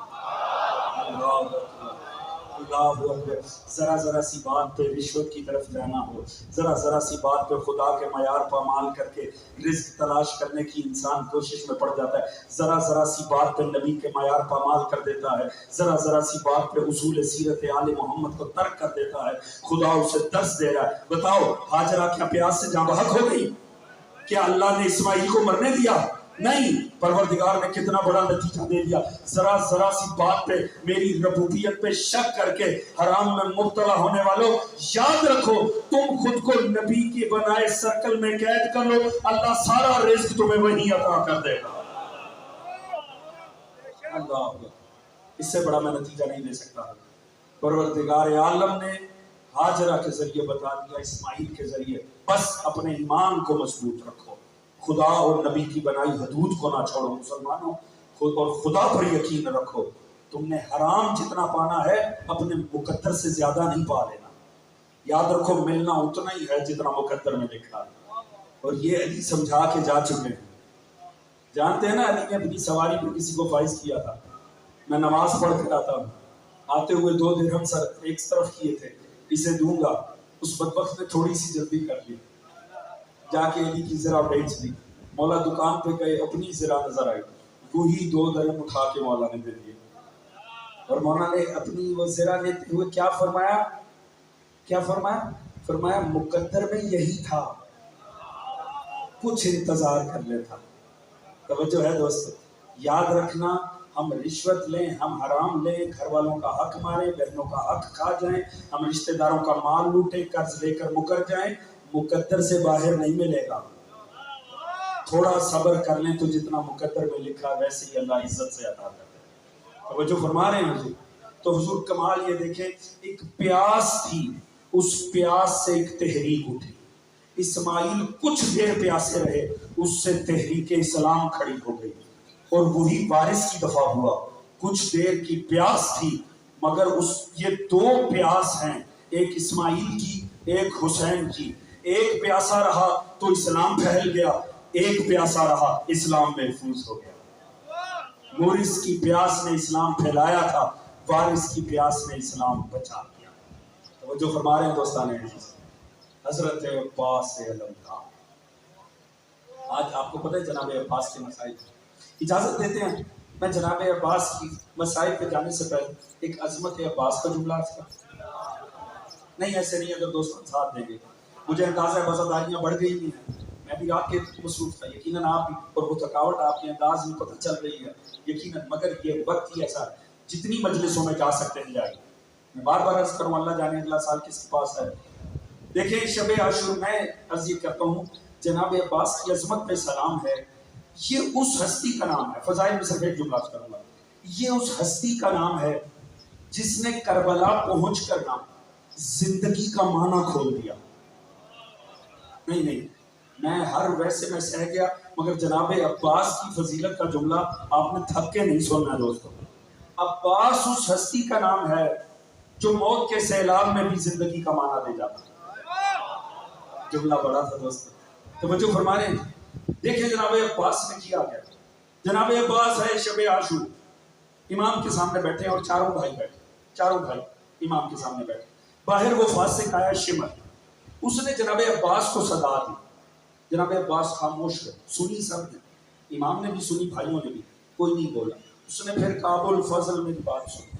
اللہ اکبر، ذرا سی بات پہ رشوت کی طرف جانا ہو، ذرا سی بات پہ خدا کے معیار پامال کر کے رزق تلاش کرنے کی انسان کوشش میں پڑ جاتا ہے، ذرا سی بات پہ نبی کے معیار پامال کر دیتا ہے، ذرا سی بات پہ اصول سیرت آل محمد کو ترک کر دیتا ہے، خدا اسے درس دے رہا ہے۔ بتاؤ ہاجرہ کیا پیاس سے جاں بحق ہو گئی؟ کیا اللہ نے اسماعیل کو مرنے دیا؟ نہیں، پروردگار نے کتنا بڑا نتیجہ دے دیا۔ ذرا سی بات پہ میری ربوبیت پہ شک کر کے حرام میں مبتلا ہونے والوں یاد رکھو، تم خود کو نبی کے بنائے سرکل میں قید کر لو، اللہ سارا رزق تمہیں وہیں عطا کر دے گا۔ اللہ، اس سے بڑا میں نتیجہ نہیں دے سکتا۔ پروردگار عالم نے ہاجرہ کے ذریعے بتا دیا، اسماعیل کے ذریعے، بس اپنے ایمان کو مضبوط رکھو، خدا اور نبی کی بنائی حدود کو نہ چھوڑو مسلمانوں، اور خدا پر یقین رکھو، تم نے حرام جتنا پانا ہے اپنے مقدر سے زیادہ نہیں پا لینا، یاد رکھو ملنا اتنا ہی ہے جتنا مقدر میں لکھا ہے۔ اور یہ علی سمجھا کے جا چکے ہیں، جانتے ہیں نا علی نے اپنی سواری پہ کسی کو فائز کیا تھا، میں نماز پڑھ کر آتا ہوں، آتے ہوئے 2 درہم سر ایک طرف کیے تھے، اسے دوں گا، اس بدبخت نے تھوڑی سی جلدی کر لی، جا کے علی کی زرہ بیچ دی، مولا دکان پہ گئے، اپنی زرہ نظر آئی، وہی 2 درہم اٹھا کے مولا نے دے دیے، اور مولا نے اپنی وہ زرہ لیتے ہوئے کیا فرمایا؟ فرمایا مقدر میں یہی تھا، کچھ انتظار کر لیتا۔ توجہ ہے دوستو، یاد رکھنا، ہم رشوت لیں، ہم حرام لیں، گھر والوں کا حق ماریں، بہنوں کا حق کھا جائیں، ہم رشتہ داروں کا مال لوٹیں، قرض لے کر مکر جائیں، مقدر سے باہر نہیں ملے گا۔ تھوڑا صبر کر لیں تو جتنا مقدر میں لکھا ویسے ہی اللہ عزت سے عطا کرتا ہے۔ توجہ فرما رہے ہیں حضور؟ تو حضور کمال یہ دیکھیں، ایک پیاس تھی، اس پیاس سے ایک تحریک اٹھی، اسماعیل کچھ دیر پیاسے رہے، اس سے تحریک اسلام کھڑی ہو گئی، اور وہی وارث کی دفعہ ہوا۔ کچھ دیر کی پیاس تھی، مگر یہ 2 پیاس ہیں، ایک اسماعیل کی، ایک حسین کی، ایک پیاسا رہا تو اسلام پھیل گیا، ایک پیاسا رہا اسلام محفوظ ہو گیا۔ مورث کی پیاس نے اسلام پھیلایا تھا، وارث کی پیاس نے اسلام بچا دیا۔ توجہ فرما رہے ہیں دوستان عزیز، حضرت عباس علمدار، آج آپ کو پتہ ہے جناب عباس کے مسائل، اجازت دیتے ہیں میں جناب عباس کی مسائل پہ جانے سے پہلے ایک عظمت عباس کا جملہ عرض کرتا نہیں، ایسے نہیں، اگر دوستوں ساتھ دیں گے، مجھے اندازہ ہے وزاداریاں بڑھ گئی ہیں، میں بھی آپ کے مصروف تھا، یقیناً آپ بھی، اور وہ تھکاوٹ آپ کے انداز میں پتہ چل رہی ہے یقیناً، مگر یہ وقت ہی ایسا ہے، جتنی مجلسوں میں جا سکتے ہیں جائیں۔ میں بار بار عرض کروں، اللہ جانے اگلا سال کس کے پاس ہے۔ دیکھیں شب عاشور میں عرض یہ کرتا ہوں، جناب عباس کی عظمت پہ سلام ہے، یہ اس ہستی کا نام ہے، فضائل میں صرف ایک جملہ کروں گا، یہ اس ہستی کا نام ہے جس نے کربلا پہنچ کر نام زندگی کا معنی کھول دیا۔ نہیں میں سہ گیا، مگر جناب عباس کی فضیلت کا جملہ آپ نے تھک کے نہیں سننا دوستو۔ عباس اس ہستی کا نام ہے جو موت کے سیلاب میں بھی زندگی کا معنی دے جاتا ہے۔ جملہ بڑا تھا دوستو، توجہ فرما رہے ہیں۔ دیکھیں جناب عباس نے کیا گیا، جناب عباس ہے شب عاشور، امام کے سامنے بیٹھے اور چاروں بھائی امام کے سامنے بیٹھے، باہر وہ فاسق آیا شمر، اس نے جناب عباس کو صدا دی، جناب عباس خاموش رہے، سنی سب نے، امام نے بھی سنی، بھائیوں نے بھی، کوئی نہیں بولا، اس نے پھر کعب الفضل میں بات سنی،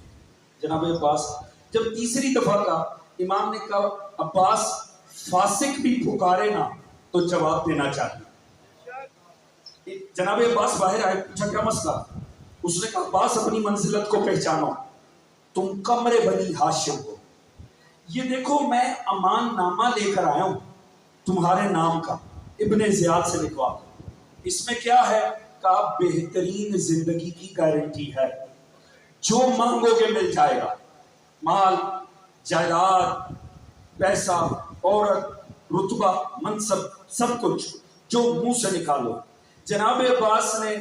جناب عباس جب تیسری دفعہ کا امام نے کہا عباس فاسق بھی پکارے نا تو جواب دینا چاہیے۔ جناب عباس باہر آئے، پوچھا کیا مسئلہ؟ اس نے کہا عباس اپنی منزلت کو پہچانو، تم قمر بنی ہاشم ہو، یہ دیکھو میں امان نامہ لے کر آیا ہوں تمہارے نام کا، ابن زیاد سے لکھوا، اس میں کیا ہے؟ کہا بہترین زندگی کی گارنٹی ہے، جو مانگو گے مل جائے گا، مال، جائیداد، پیسہ، عورت، رتبہ، منصب، سب کچھ جو منہ سے نکالو۔ جناب عباس نے،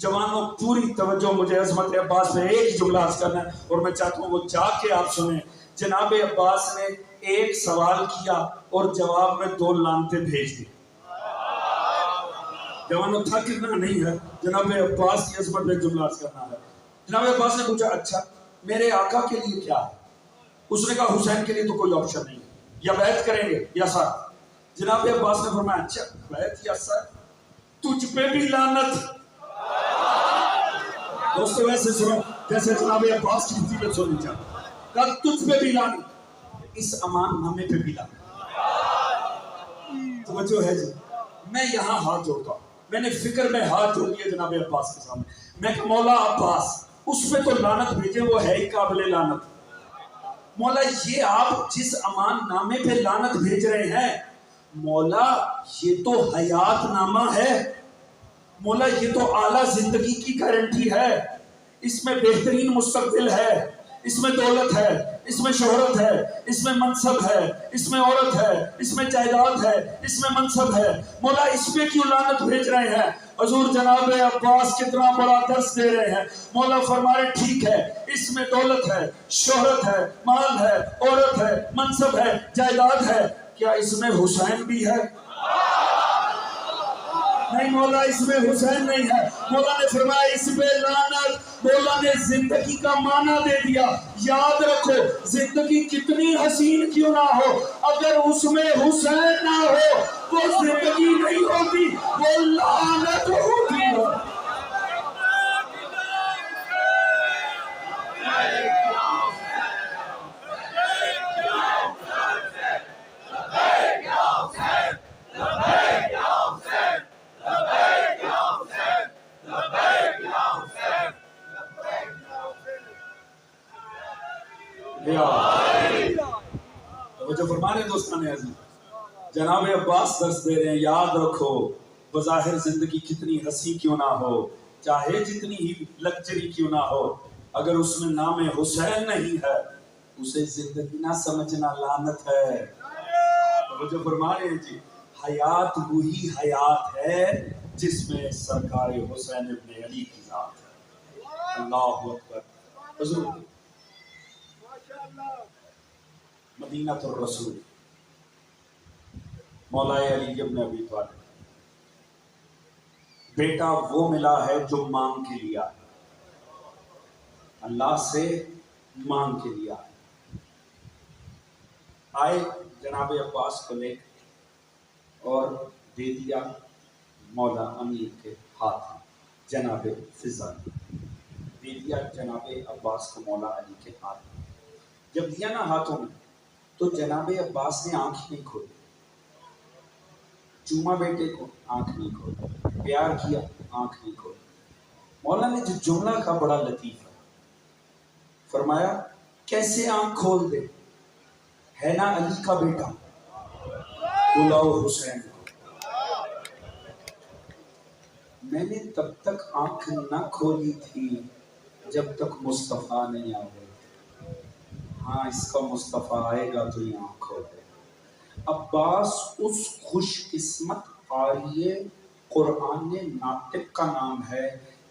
جوانوں پوری توجہ، مجھے عظمت عباس میں ایک جملہ عرض کرنا ہے اور میں چاہتا ہوں وہ جا کے آپ سنیں۔ جناب عباس نے ایک سوال کیا اور جواب میں 2 لعنتیں بھیج دی۔ جوانوں تھکنا نہیں ہے، جناب عباس کی عظمت میں جملہ عرض کرنا ہے۔ جناب عباس نے پوچھا اچھا میرے آقا کے لیے کیا ہے؟ اس نے کہا حسین کے لیے تو کوئی آپشن نہیں ہے، یا بیعت کریں گے یا ساتھ۔ جناب عباس نے فرمایا اچھا بیعت یا ساتھ، تجھ پہ بھی لعنت۔ دوستو ویسے سنو جیسے جناب عباس کی فضیلت سنی چاہتے، کہا تجھ پہ بھی لعنت، اس امان نامے پہ بھی لعنت۔ توجہ ہے جی، میں یہاں ہاتھ جوڑتا ہوں، میں نے فکر میں ہاتھ جوڑ لیا جناب عباس کے سامنے، میں کہ مولا عباس اس پہ تو لعنت بھیجے، وہ ہے ہی قابل لعنت۔ مولا یہ آپ جس امان نامے پہ لعنت بھیج رہے ہیں، مولا یہ تو حیات نامہ ہے، مولا یہ تو اعلیٰ زندگی کی گارنٹی ہے، اس میں بہترین مستقبل ہے، اس میں دولت ہے، اس میں شہرت ہے، اس میں منصب ہے، اس میں عورت ہے، اس میں جائیداد ہے، اس میں منصب ہے، مولا اس پہ کیوں لعنت بھیج رہے ہیں؟ حضور جناب عباس کتنا بڑا درس دے رہے ہیں، مولا فرما رہے ٹھیک ہے اس میں دولت ہے، شہرت ہے، مال ہے، عورت ہے، منصب ہے، جائیداد ہے، کیا اس میں حسین بھی ہے؟ نہیں مولا اس میں حسین نہیں ہے۔ مولا نے فرمایا اس پہ لعنت۔ مولا نے زندگی کا معنی دے دیا۔ یاد رکھو زندگی کتنی حسین کیوں نہ ہو، اگر اس میں حسین نہ ہو وہ زندگی نہیں ہوتی، وہ لعنت ہوتی ہے۔ جو فرما رہے دوستان عزیز، جناب عباس درس دے رہے ہیں، یاد رکھو بظاہر زندگی کتنی ہنسی کیوں نہ ہو، چاہے جتنی ہی لگژری کیوں نہ ہو، اگر اس میں نام حسین نہیں ہے اسے زندگی نہ سمجھنا لعنت ہے۔ وہ جو فرما رہے ہیں جی، حیات وہی حیات ہے جس میں سرکار حسین ابن علی کی ذات ہے۔ اللہ اکبر۔ حضور مدینہ الرسول مولا علی ابن ابی طالب، بیٹا وہ ملا ہے جو مانگ کے لیا ہے، اللہ سے مانگ کے لیا ہے۔ آئے جناب عباس کو لے اور دے دیا مولا امیر کے ہاتھ میں، جناب فضا دے دیا جناب عباس کو مولا علی کے ہاتھ میں۔ جب دیا نا ہاتھوں میں تو جناب عباس نے آنکھ نہیں کھولی، چوما بیٹے کو آنکھ نہیں کھولی، پیار کیا آنکھ نہیں کھولی۔ مولا نے جو جملہ کا بڑا لطیف ہے، فرمایا کیسے آنکھ کھول دے، ہے نا علی کا بیٹا، بلاؤ حسین کو۔ میں نے تب تک آنکھ نہ کھولی تھی جب تک مصطفیٰ نہیں آئے، ہاں اس کا مصطفیٰ آئے گا تو یہ آنکھ کھول دے۔ عباس اس خوش قسمت قاری قرآن ناطق کا نام ہے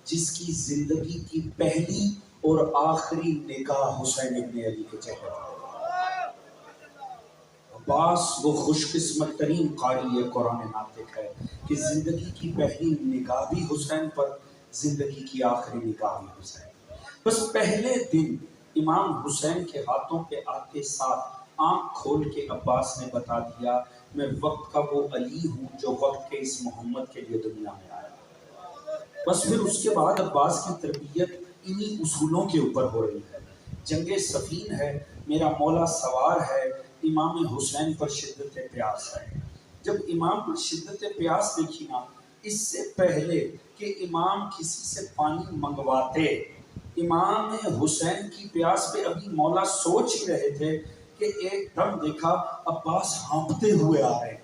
جس کی زندگی کی پہلی اور آخری نگاہ حسین ابن علی کے چہرے پر۔ عباس وہ خوش قسمت ترین قاری قرآن ناطق ہے کہ زندگی کی پہلی نگاہ بھی حسین پر، زندگی کی آخری نگاہ بھی حسین۔ بس پہلے دن امام حسین کے ہاتھوں پہ آتے ساتھ آنکھ کھول کے عباس نے بتا دیا میں وقت کا وہ علی ہوں جو وقت کے اس محمد کے لیے دنیا میں آیا۔ بس پھر اس کے بعد عباس کی تربیت انہی اصولوں کے اوپر ہو رہی ہے۔ جنگ صفین ہے، میرا مولا سوار ہے، امام حسین پر شدت پیاس ہے۔ جب امام پر شدت پیاس دیکھی نا، اس سے پہلے کہ امام کسی سے پانی منگواتے، امام حسین کی پیاس پہ ابھی مولا سوچ ہی رہے تھے کہ ایک دم دیکھا عباس ہانپتے ہوئے آ رہے ہیں،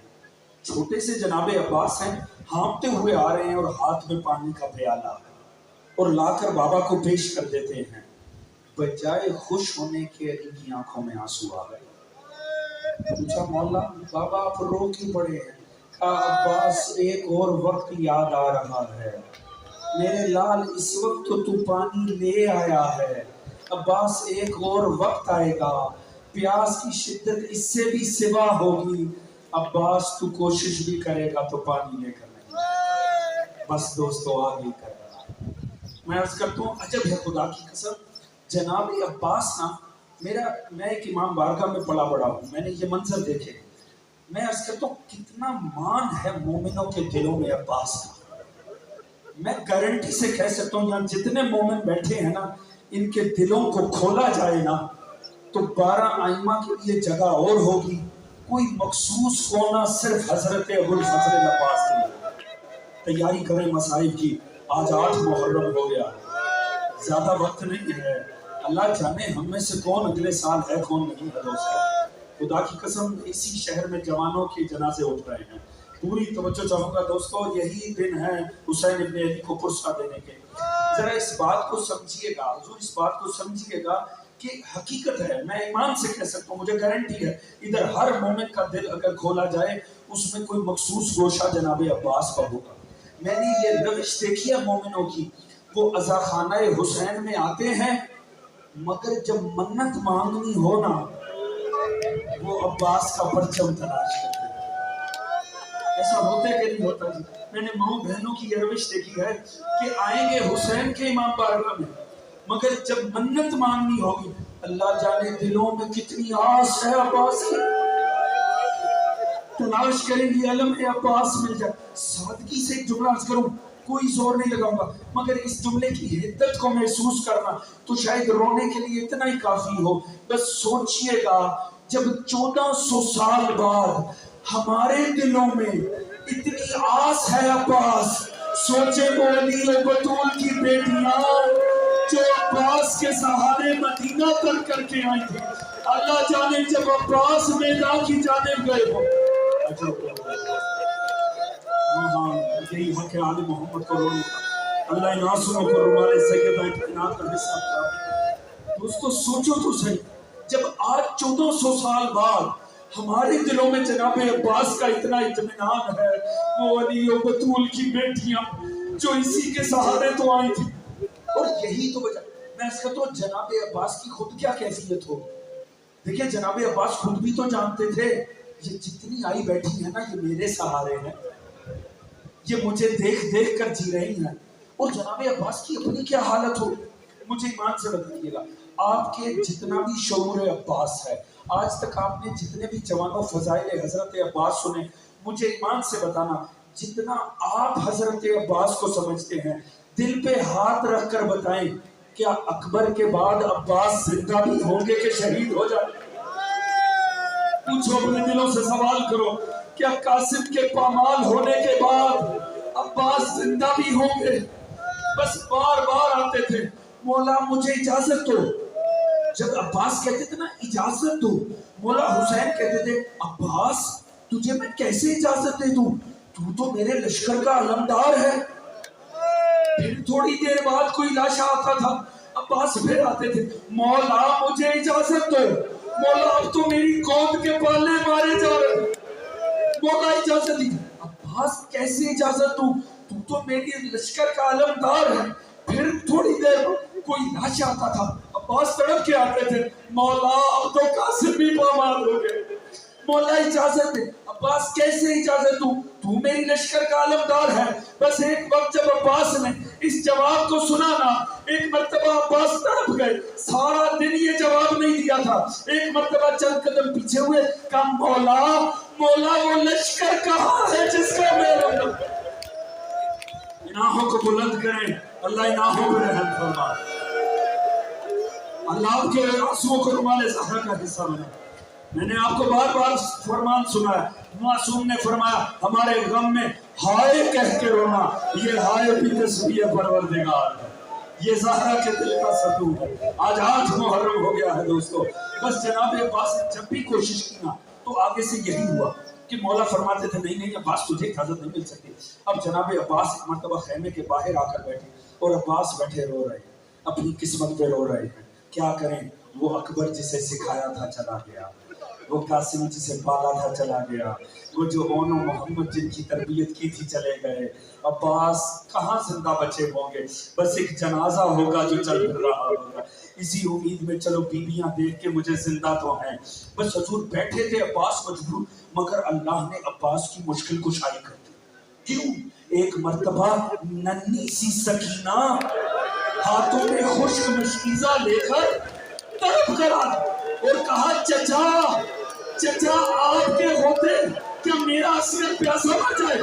چھوٹے سے جناب عباس ہیں، ہانپتے ہوئے آ رہے ہیں اور ہاتھ میں پانی کا پیالہ اور لا کر بابا کو پیش کر دیتے ہیں۔ بجائے خوش ہونے کے علی کی آنکھوں میں آنسو آ گئے۔ پوچھا مولا بابا آپ رو کیوں پڑے ہیں؟ کہا عباس ایک اور وقت یاد آ رہا ہے، میرے لال اس وقت تو پانی لے آیا ہے، عباس ایک اور وقت آئے گا، پیاس کی شدت اس سے بھی سوا ہوگی، عباس تو کوشش بھی کرے گا تو پانی لے کر نہیں۔ بس دوستو آگے کر رہا ہے۔ میں عرض کرتا ہوں عجب ہے خدا کی قسم، جناب عباس نا میں ایک امام بارگاہ میں پلا بڑا ہوں، میں نے یہ منظر دیکھے، میں عرض کرتا ہوں کتنا مان ہے مومنوں کے دلوں میں عباس کا۔ میں گارنٹی سے کہہ سکتا ہوں یہاں جتنے مومن بیٹھے ہیں نا، ان کے دلوں کو کھولا جائے نا تو 12 ائمہ کے لیے جگہ اور ہوگی، کوئی مخصوص ہونا صرف حضرت ابوالفضل عباس کے لیے۔ تیاری کریں مصائب کی، آج 8 محرم ہو گیا، زیادہ وقت نہیں ہے، اللہ جانے ہم میں سے کون اگلے سال ہے کون نہیں ہے دوستو۔ خدا کی قسم اسی شہر میں جوانوں کے جنازے اٹھ رہے ہیں، پوری توجہ چاہوں گا دوستو، یہی دن ہے حسین ابن علی کو پرسہ دینے کے۔ ذرا اس بات کو سمجھیے گا، حضور اس بات کو سمجھیے گا کہ حقیقت ہے، میں ایمان سے کہہ سکتا ہوں، مجھے گارنٹی ہے ادھر ہر مومن کا دل اگر کھولا جائے اس میں کوئی مخصوص گوشہ جناب عباس کا ہوگا۔ میں نے یہ روش دیکھی ہے مومنوں کی، وہ عزا خانہ حسین میں آتے ہیں مگر جب منت مانگنی ہو نا وہ عباس کا پرچم تلاش کرتے ہیں۔ ایسا ہوتا ہے کہ نہیں ہوتا جی؟ میں نے ماؤں بہنوں کی یہ روش دیکھی ہے کہ آئیں گے حسین کے امام بارگاہ میں مگر جب منت مانگنی ہوگی اللہ جانے دلوں میں کتنی آس ہے عباس کی، تلاش کریں گے علم عباس مل جائے۔ سادگی سے ایک جملہ عرض کروں، کوئی زور نہیں لگاؤں گا، مگر اس جملے کی حدت کو محسوس کرنا تو شاید رونے کے لیے اتنا ہی کافی ہو۔ بس سوچئے گا جب 1400 سال بعد ہمارے دلوں میں اتنی آس ہے عباس، سوچے وہ علی و بطول کی بیٹیاں جو عباس کے سہارے مدینہ تر کر کے آئی تھی، اللہ جانے جب عباس میدان کی جانب گئے ہو۔ ہاں یہی حق ہے آل محمد کو رونے کا، اللہ ان آنسوؤں کو رومال سیدہ کائنات کا حصہ تھا۔ دوستو سوچو تو صحیح، جب آج 1400 سال بعد ہمارے دلوں میں جناب عباس کا اتنا اطمینان ہے، وہ علی و بطول کی بیٹیاں جو اسی کے سہارے تو آئی تھی، اور یہی تو وجہ میں اس کا تو جناب عباس کی خود کیا کیفیت ہو۔ دیکھیں جناب عباس خود بھی تو جانتے تھے یہ جتنی آئی بیٹھی ہے نا یہ میرے سہارے ہیں، یہ مجھے دیکھ دیکھ کر جی رہی ہیں، اور جناب عباس کی اپنی کیا حالت ہو، مجھے ایمان سے بتائیے گا۔ آپ کے جتنا بھی شعور عباس ہے، آج تک آپ نے جتنے بھی جوان و فضائل حضرت عباس سنے، مجھے ایمان سے بتانا جتنا آپ حضرت عباس کو سمجھتے ہیں دل پہ ہاتھ رکھ کر بتائیں کیا اکبر کے بعد عباس زندہ بھی ہوں گے کہ شہید ہو جائیں؟ پوچھو اپنے دلوں سے سوال کرو، کیا قاسم کے پامال ہونے کے بعد عباس زندہ بھی ہوں گے؟ بس بار بار آتے تھے مولا مجھے اجازت دو، جب عباس کہتے تھے نا اجازت دو، مولا حسین کہتے تھے عباس تجھے میں کیسے اجازت دے دوں، تو تو میرے لشکر کا علمدار ہے۔ پھر تھوڑی دیر بعد کوئی لاشا آتا تھا، عباس پھر آتے تھے مولا مجھے اجازت دو، مولا اب تو میری قوم کے پالے مارے جا رہے ہیں، مولا اجازت دی۔ عباس کیسے اجازت دوں، تو تو میری لشکر کا علمدار ہے۔ پھر تھوڑی دیر کوئی لاشا آتا تھا، عباس تڑپ کے آتے تھے مولا اب تو قاسم بھی پامال ہو گئے، مولا اجازت دے۔ عباس کیسے اجازت دوں، تو میری لشکر کا علمدار ہے۔ بس ایک وقت جب عباس نے اس جواب کو سنا نا، ایک مرتبہ عباس تڑپ گئے، سارا دن یہ جواب نہیں دیا تھا، ایک مرتبہ چند قدم پیچھے ہوئے، کہا مولا مولا وہ لشکر کہاں ہے جس کا میں رہا۔ اناہوں کو بلند کریں، اللہ اناہوں کو رحم فرما، اللہ آپ کے آنسوؤں کو رومال زہرا کا حصہ بنا۔ میں نے آپ کو بار بار فرمان سنا ہے، معصوم نے فرمایا ہمارے غم میں ہائے کہہ کے رونا، یہ ہائے بھی تسبیح پروردگار ہے، یہ زہرا کے دل کا ستون ہے۔ آج 8 محرم ہو گیا ہے دوستو، بس جناب عباس نے جب بھی کوشش کی نا تو آگے سے یہی ہوا کہ مولا فرماتے تھے نہیں عباس تجھے اجازت نہیں مل سکتی۔ اب جناب عباس ایک مرتبہ خیمے کے باہر آ کر بیٹھے اور عباس بیٹھے رو رہے ہیں، اپنی قسمت پہ رو رہے ہیں، کیا کریں، وہ اکبر جسے سکھایا تھا چلا گیا، وہ قاسم جسے پالا تھا چلا گیا، وہ جو اون و محمد جن کی تربیت کی تھی چلے گئے، عباس کہاں زندہ بچے ہوں گے، بس ایک جنازہ ہوگا جو چل پھر رہا ہوگا، اسی امید میں چلو بیویاں دیکھ کے مجھے زندہ تو ہیں۔ بس حضور بیٹھے تھے عباس مجبور، مگر اللہ نے عباس کی مشکل کشائی کر دی۔ کیوں؟ ایک مرتبہ ننھی سی سکینہ ہاتھوں میں خشک مشکیزہ لے کر تڑپ کر آئی اور کہا چچا چچا آپ کے ہوتے کیا میرا عصیت پیاسا مر جائے۔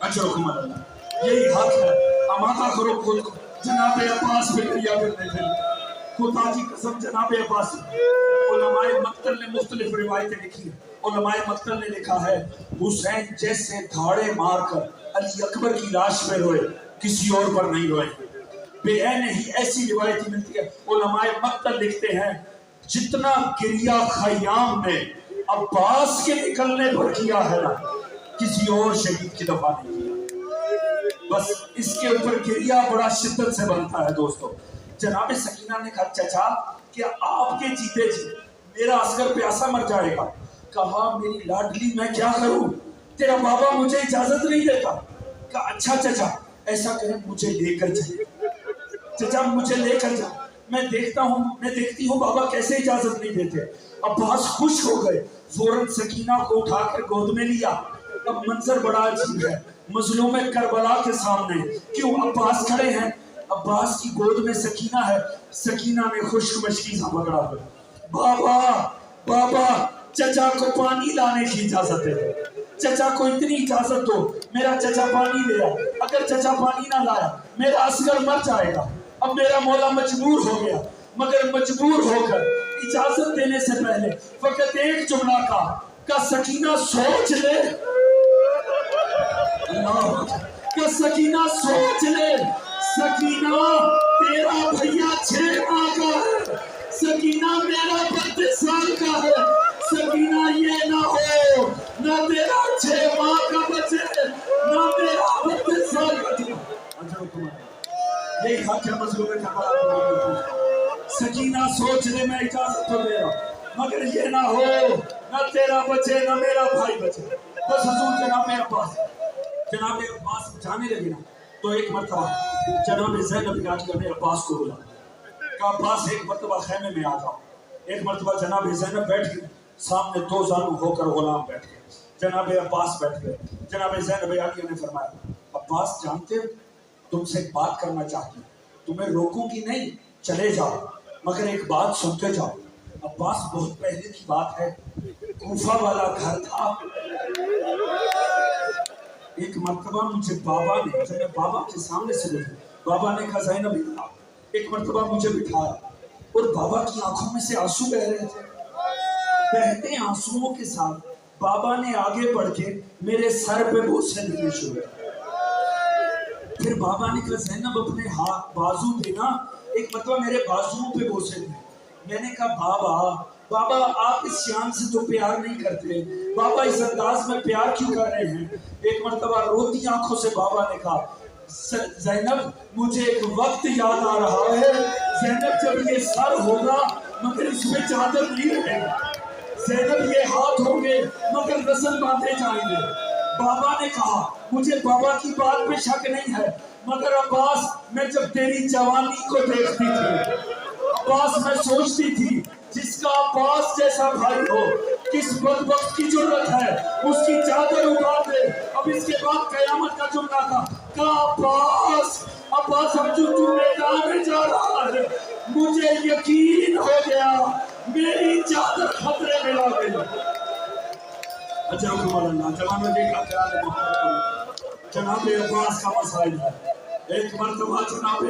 اچھا حکم اللہ، یہی حق ہے، امانہ کرو خود کو، جناب عباس پہ دریا کرنے تھے، خدا کی قسم جناب عباس۔ علماء مقتل نے مختلف روایتیں لکھی ہیں، علماء مقتل نے لکھا ہے حسین جیسے دھاڑے مار کر علی اکبر کی لاش پہ روئے، کسی اور پر نہیں روئے۔ بے عین ہی ایسی روایتی ملتی ہے، علماء مقتل لکھتے ہیں جتنا گریہ خیام نے عباس کے نکلنے پر کیا ہے نا کسی اور شہید کی دفعہ نہیں کیا۔ بس اس کے اوپر گریا بڑا شدت سے بنتا ہے دوستو۔ جناب سکینہ نے کہا چچا کہ آپ کے جیتے جی میرا عسکر پیاسا مر جائے گا۔ کہا میری لاڈلی میں کیا کروں، تیرا بابا مجھے اجازت نہیں دیتا۔ کہا اچھا چچا ایسا کریں مجھے لے کر جائے، چچا مجھے لے کر جا، میں دیکھتی ہوں بابا کیسے اجازت نہیں دیتے۔ عباس خوش ہو گئے، فوراً سکینہ کو اٹھا کر گود میں لیا۔ اب منظر بڑا عجیب ہے، مظلوم کربلا کے سامنے کیوں عباس کھڑے ہیں، عباس کی گود میں سکینہ ہے۔ سکینہ نے خشک مشکی سا پکڑا ہے، بابا بابا چچا کو پانی لانے کی اجازت ہے، چچا کو اتنی اجازت دو، میرا چچا پانی لے آئے، اگر چچا پانی نہ لایا میرا عسکر مر جائے گا۔ اب میرا مولا مجبور ہو گیا، مگر مجبور ہو کر اجازت دینے سے پہلے فقط ایک جملہ کا سکینہ سوچ لے، کہ سکینہ سوچ لے، سکینہ تیرا بھیا 6 ماہ کا ہے، سکینہ میرا 32 سال کا ہے، سکینہ یہ نہ ہو نہ تیرا 6 ماہ کا بچے نہ میرا 32 سال کا بچے۔ یہی حق ہے مظلوم کربلا۔ سکینہ سوچ لے میں اجازت تو دے رہا مگر یہ نہ ہو نہ تیرا بچے نہ میرا بھائی بچے۔ بس حضور جناب عباس جانے لگے نا تو ایک مرتبہ جناب زینب نے عباس کو بولا، کہا عباس ایک مرتبہ خیمے میں آ جاؤ۔ ایک مرتبہ جناب زینب بیٹھ گئی، سامنے 2 زانو ہو کر غلام بیٹھ گئے، جناب عباس بیٹھ گئے۔ جناب زینب نے فرمایا عباس جانتے ہو تم سے ایک بات کرنا چاہتی ہوں، تمہیں روکوں گی نہیں، چلے جاؤ مگر ایک بات سنتے جاؤ۔ عباس بہت پہلے کی بات ہے، کوفہ والا گھر تھا، ایک مرتبہ مجھے بابا نے، جب میں بابا کے سامنے سے گزرا، بابا نے کہا زینب اٹھا، ایک مرتبہ مجھے بٹھایا اور بابا کی آنکھوں میں سے آنسو بہ رہے تھے۔ بہتے آنسوؤں کے ساتھ بابا نے آگے بڑھ کے میرے سر پہ بوسے دینے شروع کیے۔ پھر بابا نے کہا زینب اپنے ہاتھ بازو دینا، ایک مرتبہ میرے بازوؤں پہ بوسے دیے۔ میں نے کہا بابا آپ اس شان سے تو پیار نہیں کرتے، بابا اس انداز میں پیار کیوں کر رہے ہیں؟ ایک مرتبہ روتی آنکھوں سے بابا نے کہا زینب مجھے ایک وقت یاد آ رہا ہے، زینب جب یہ سر ہوگا مگر اس میں چادر نہیں رہے گا، زینب یہ ہاتھ ہوں گے مگر رسل باندھے جائیں گے۔ بابا نے کہا مجھے بابا کی بات پہ شک نہیں ہے مگر عباس میں جب تیری جوانی کو دیکھتی تھی عباس میں سوچتی تھی جس کا عباس جیسا بھائی ہو کس بدبخت کی جرت ہے اس کی چادر اتار دے۔ اب اس کے بعد قیامت کا جملہ تھا کہ عباس اب جو میدان میں جا رہا ہے مجھے یقین ہو گیا میری چادر خطرے میں آ گئی۔ اللہ جوانوں جی کا خیال ہے محمد جناب عباس کا مسائل ہے۔ ایک مرتبہ جناب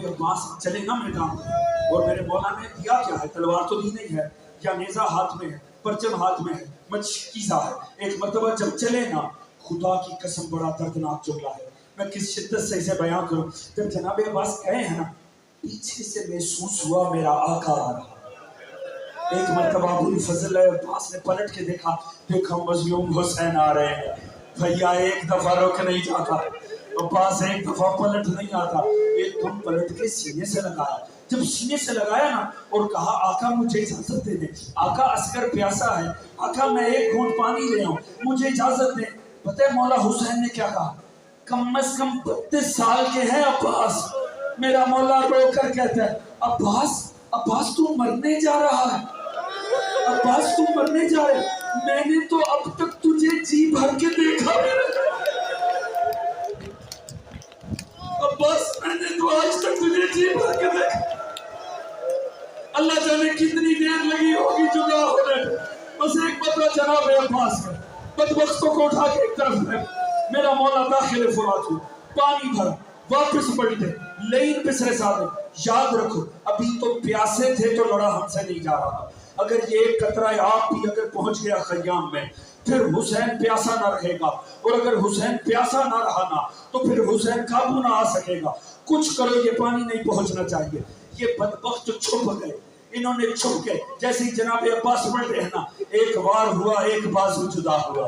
عباس چلے نا میدان اور میرے مولا نے دیا کیا ہے، تلوار تو دی نہیں ہے، یا نیزہ ہاتھ میں ہے، پرچم ہاتھ میں ہے، مشکیزہ ہے۔ ایک مرتبہ جب چلے نا خدا کی قسم بڑا دردناک جملہ ہے، میں کس شدت سے اسے بیان کروں۔ جب جناب عباس گئے ہیں نا پیچھے سے محسوس ہوا میرا آقا آ رہا۔ ایک مرتبہ ابو فضل عباس نے پلٹ کے دیکھا مظلوم حسین آ رہے ہیں۔ بھیا ایک دفعہ رک نہیں جاتا، عباس ایک دفعہ پلٹ نہیں آتا، ایک دم پلٹ کے سینے سے لگایا۔ جب سینے سے لگایا نا اور کہا آقا مجھے اجازت دے دیں، آقا عسکر پیاسا ہے، آقا میں ایک گھونٹ پانی لے آؤں، مجھے اجازت دیں۔ پتہ ہے مولا حسین نے کیا کہا؟ کم از کم 32 سال کے ہیں عباس۔ میرا مولا رو کر کہتا ہے عباس تو مرنے جا رہا ہے، عباس تو مرنے جا رہے، میں نے تو اب تک تجھے جی بھر کے دیکھا بھی نہیں، عباس میں نے تو آج تک تجھے جی بھر کے دیکھا۔ اللہ جانے کتنی دیر لگی ہوگی جدا ہونے، بس ایک پتہ جناب عباس کا بدبختوں کو اٹھا کے ایک طرف ہے۔ میرا مولا داخل فرات ہو، پانی بھر واپس پلٹے، لین پسرے ساتھ یاد رکھو ابھی تو پیاسے تھے تو لڑا ہم سے نہیں جا رہا، اگر یہ ایک قطرہ آپ بھی اگر پہنچ گیا خیام میں پھر حسین پیاسا نہ رہے گا، اور اگر حسین پیاسا نہ رہا نا تو پھر حسین قابو نہ آ سکے گا، کچھ کرو یہ پانی نہیں پہنچنا چاہیے۔ یہ بدبخت چھپ گئے، انہوں نے چھپ کے جیسے جناب عباس بڑھتے ہیں نا ایک وار ہوا ایک بازو جدا ہوا،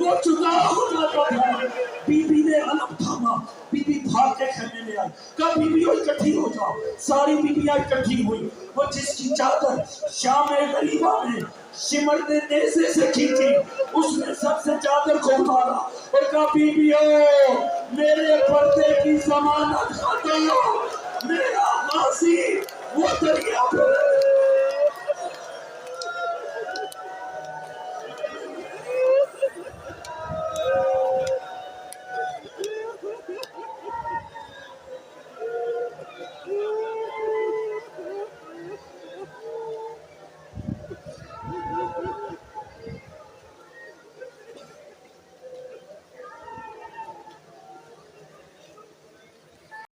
وہ جدا ہو جاتا تھا. بیوی نے علم تھاما, بیوی بھاگ کے خیمے میں آئی, کہا بیویوں اکٹھی ہو جاؤ. ساری بیویاں اکٹھی ہوئی. وہ جس کی چادر شام غریبہ میں شمر نے نیزے سے کھینچی, اس نے سب سے چادر کو اتارا اور کہا بیویوں میرے پردے کی ضمانت ختم, میرا غازی وہ دریا پر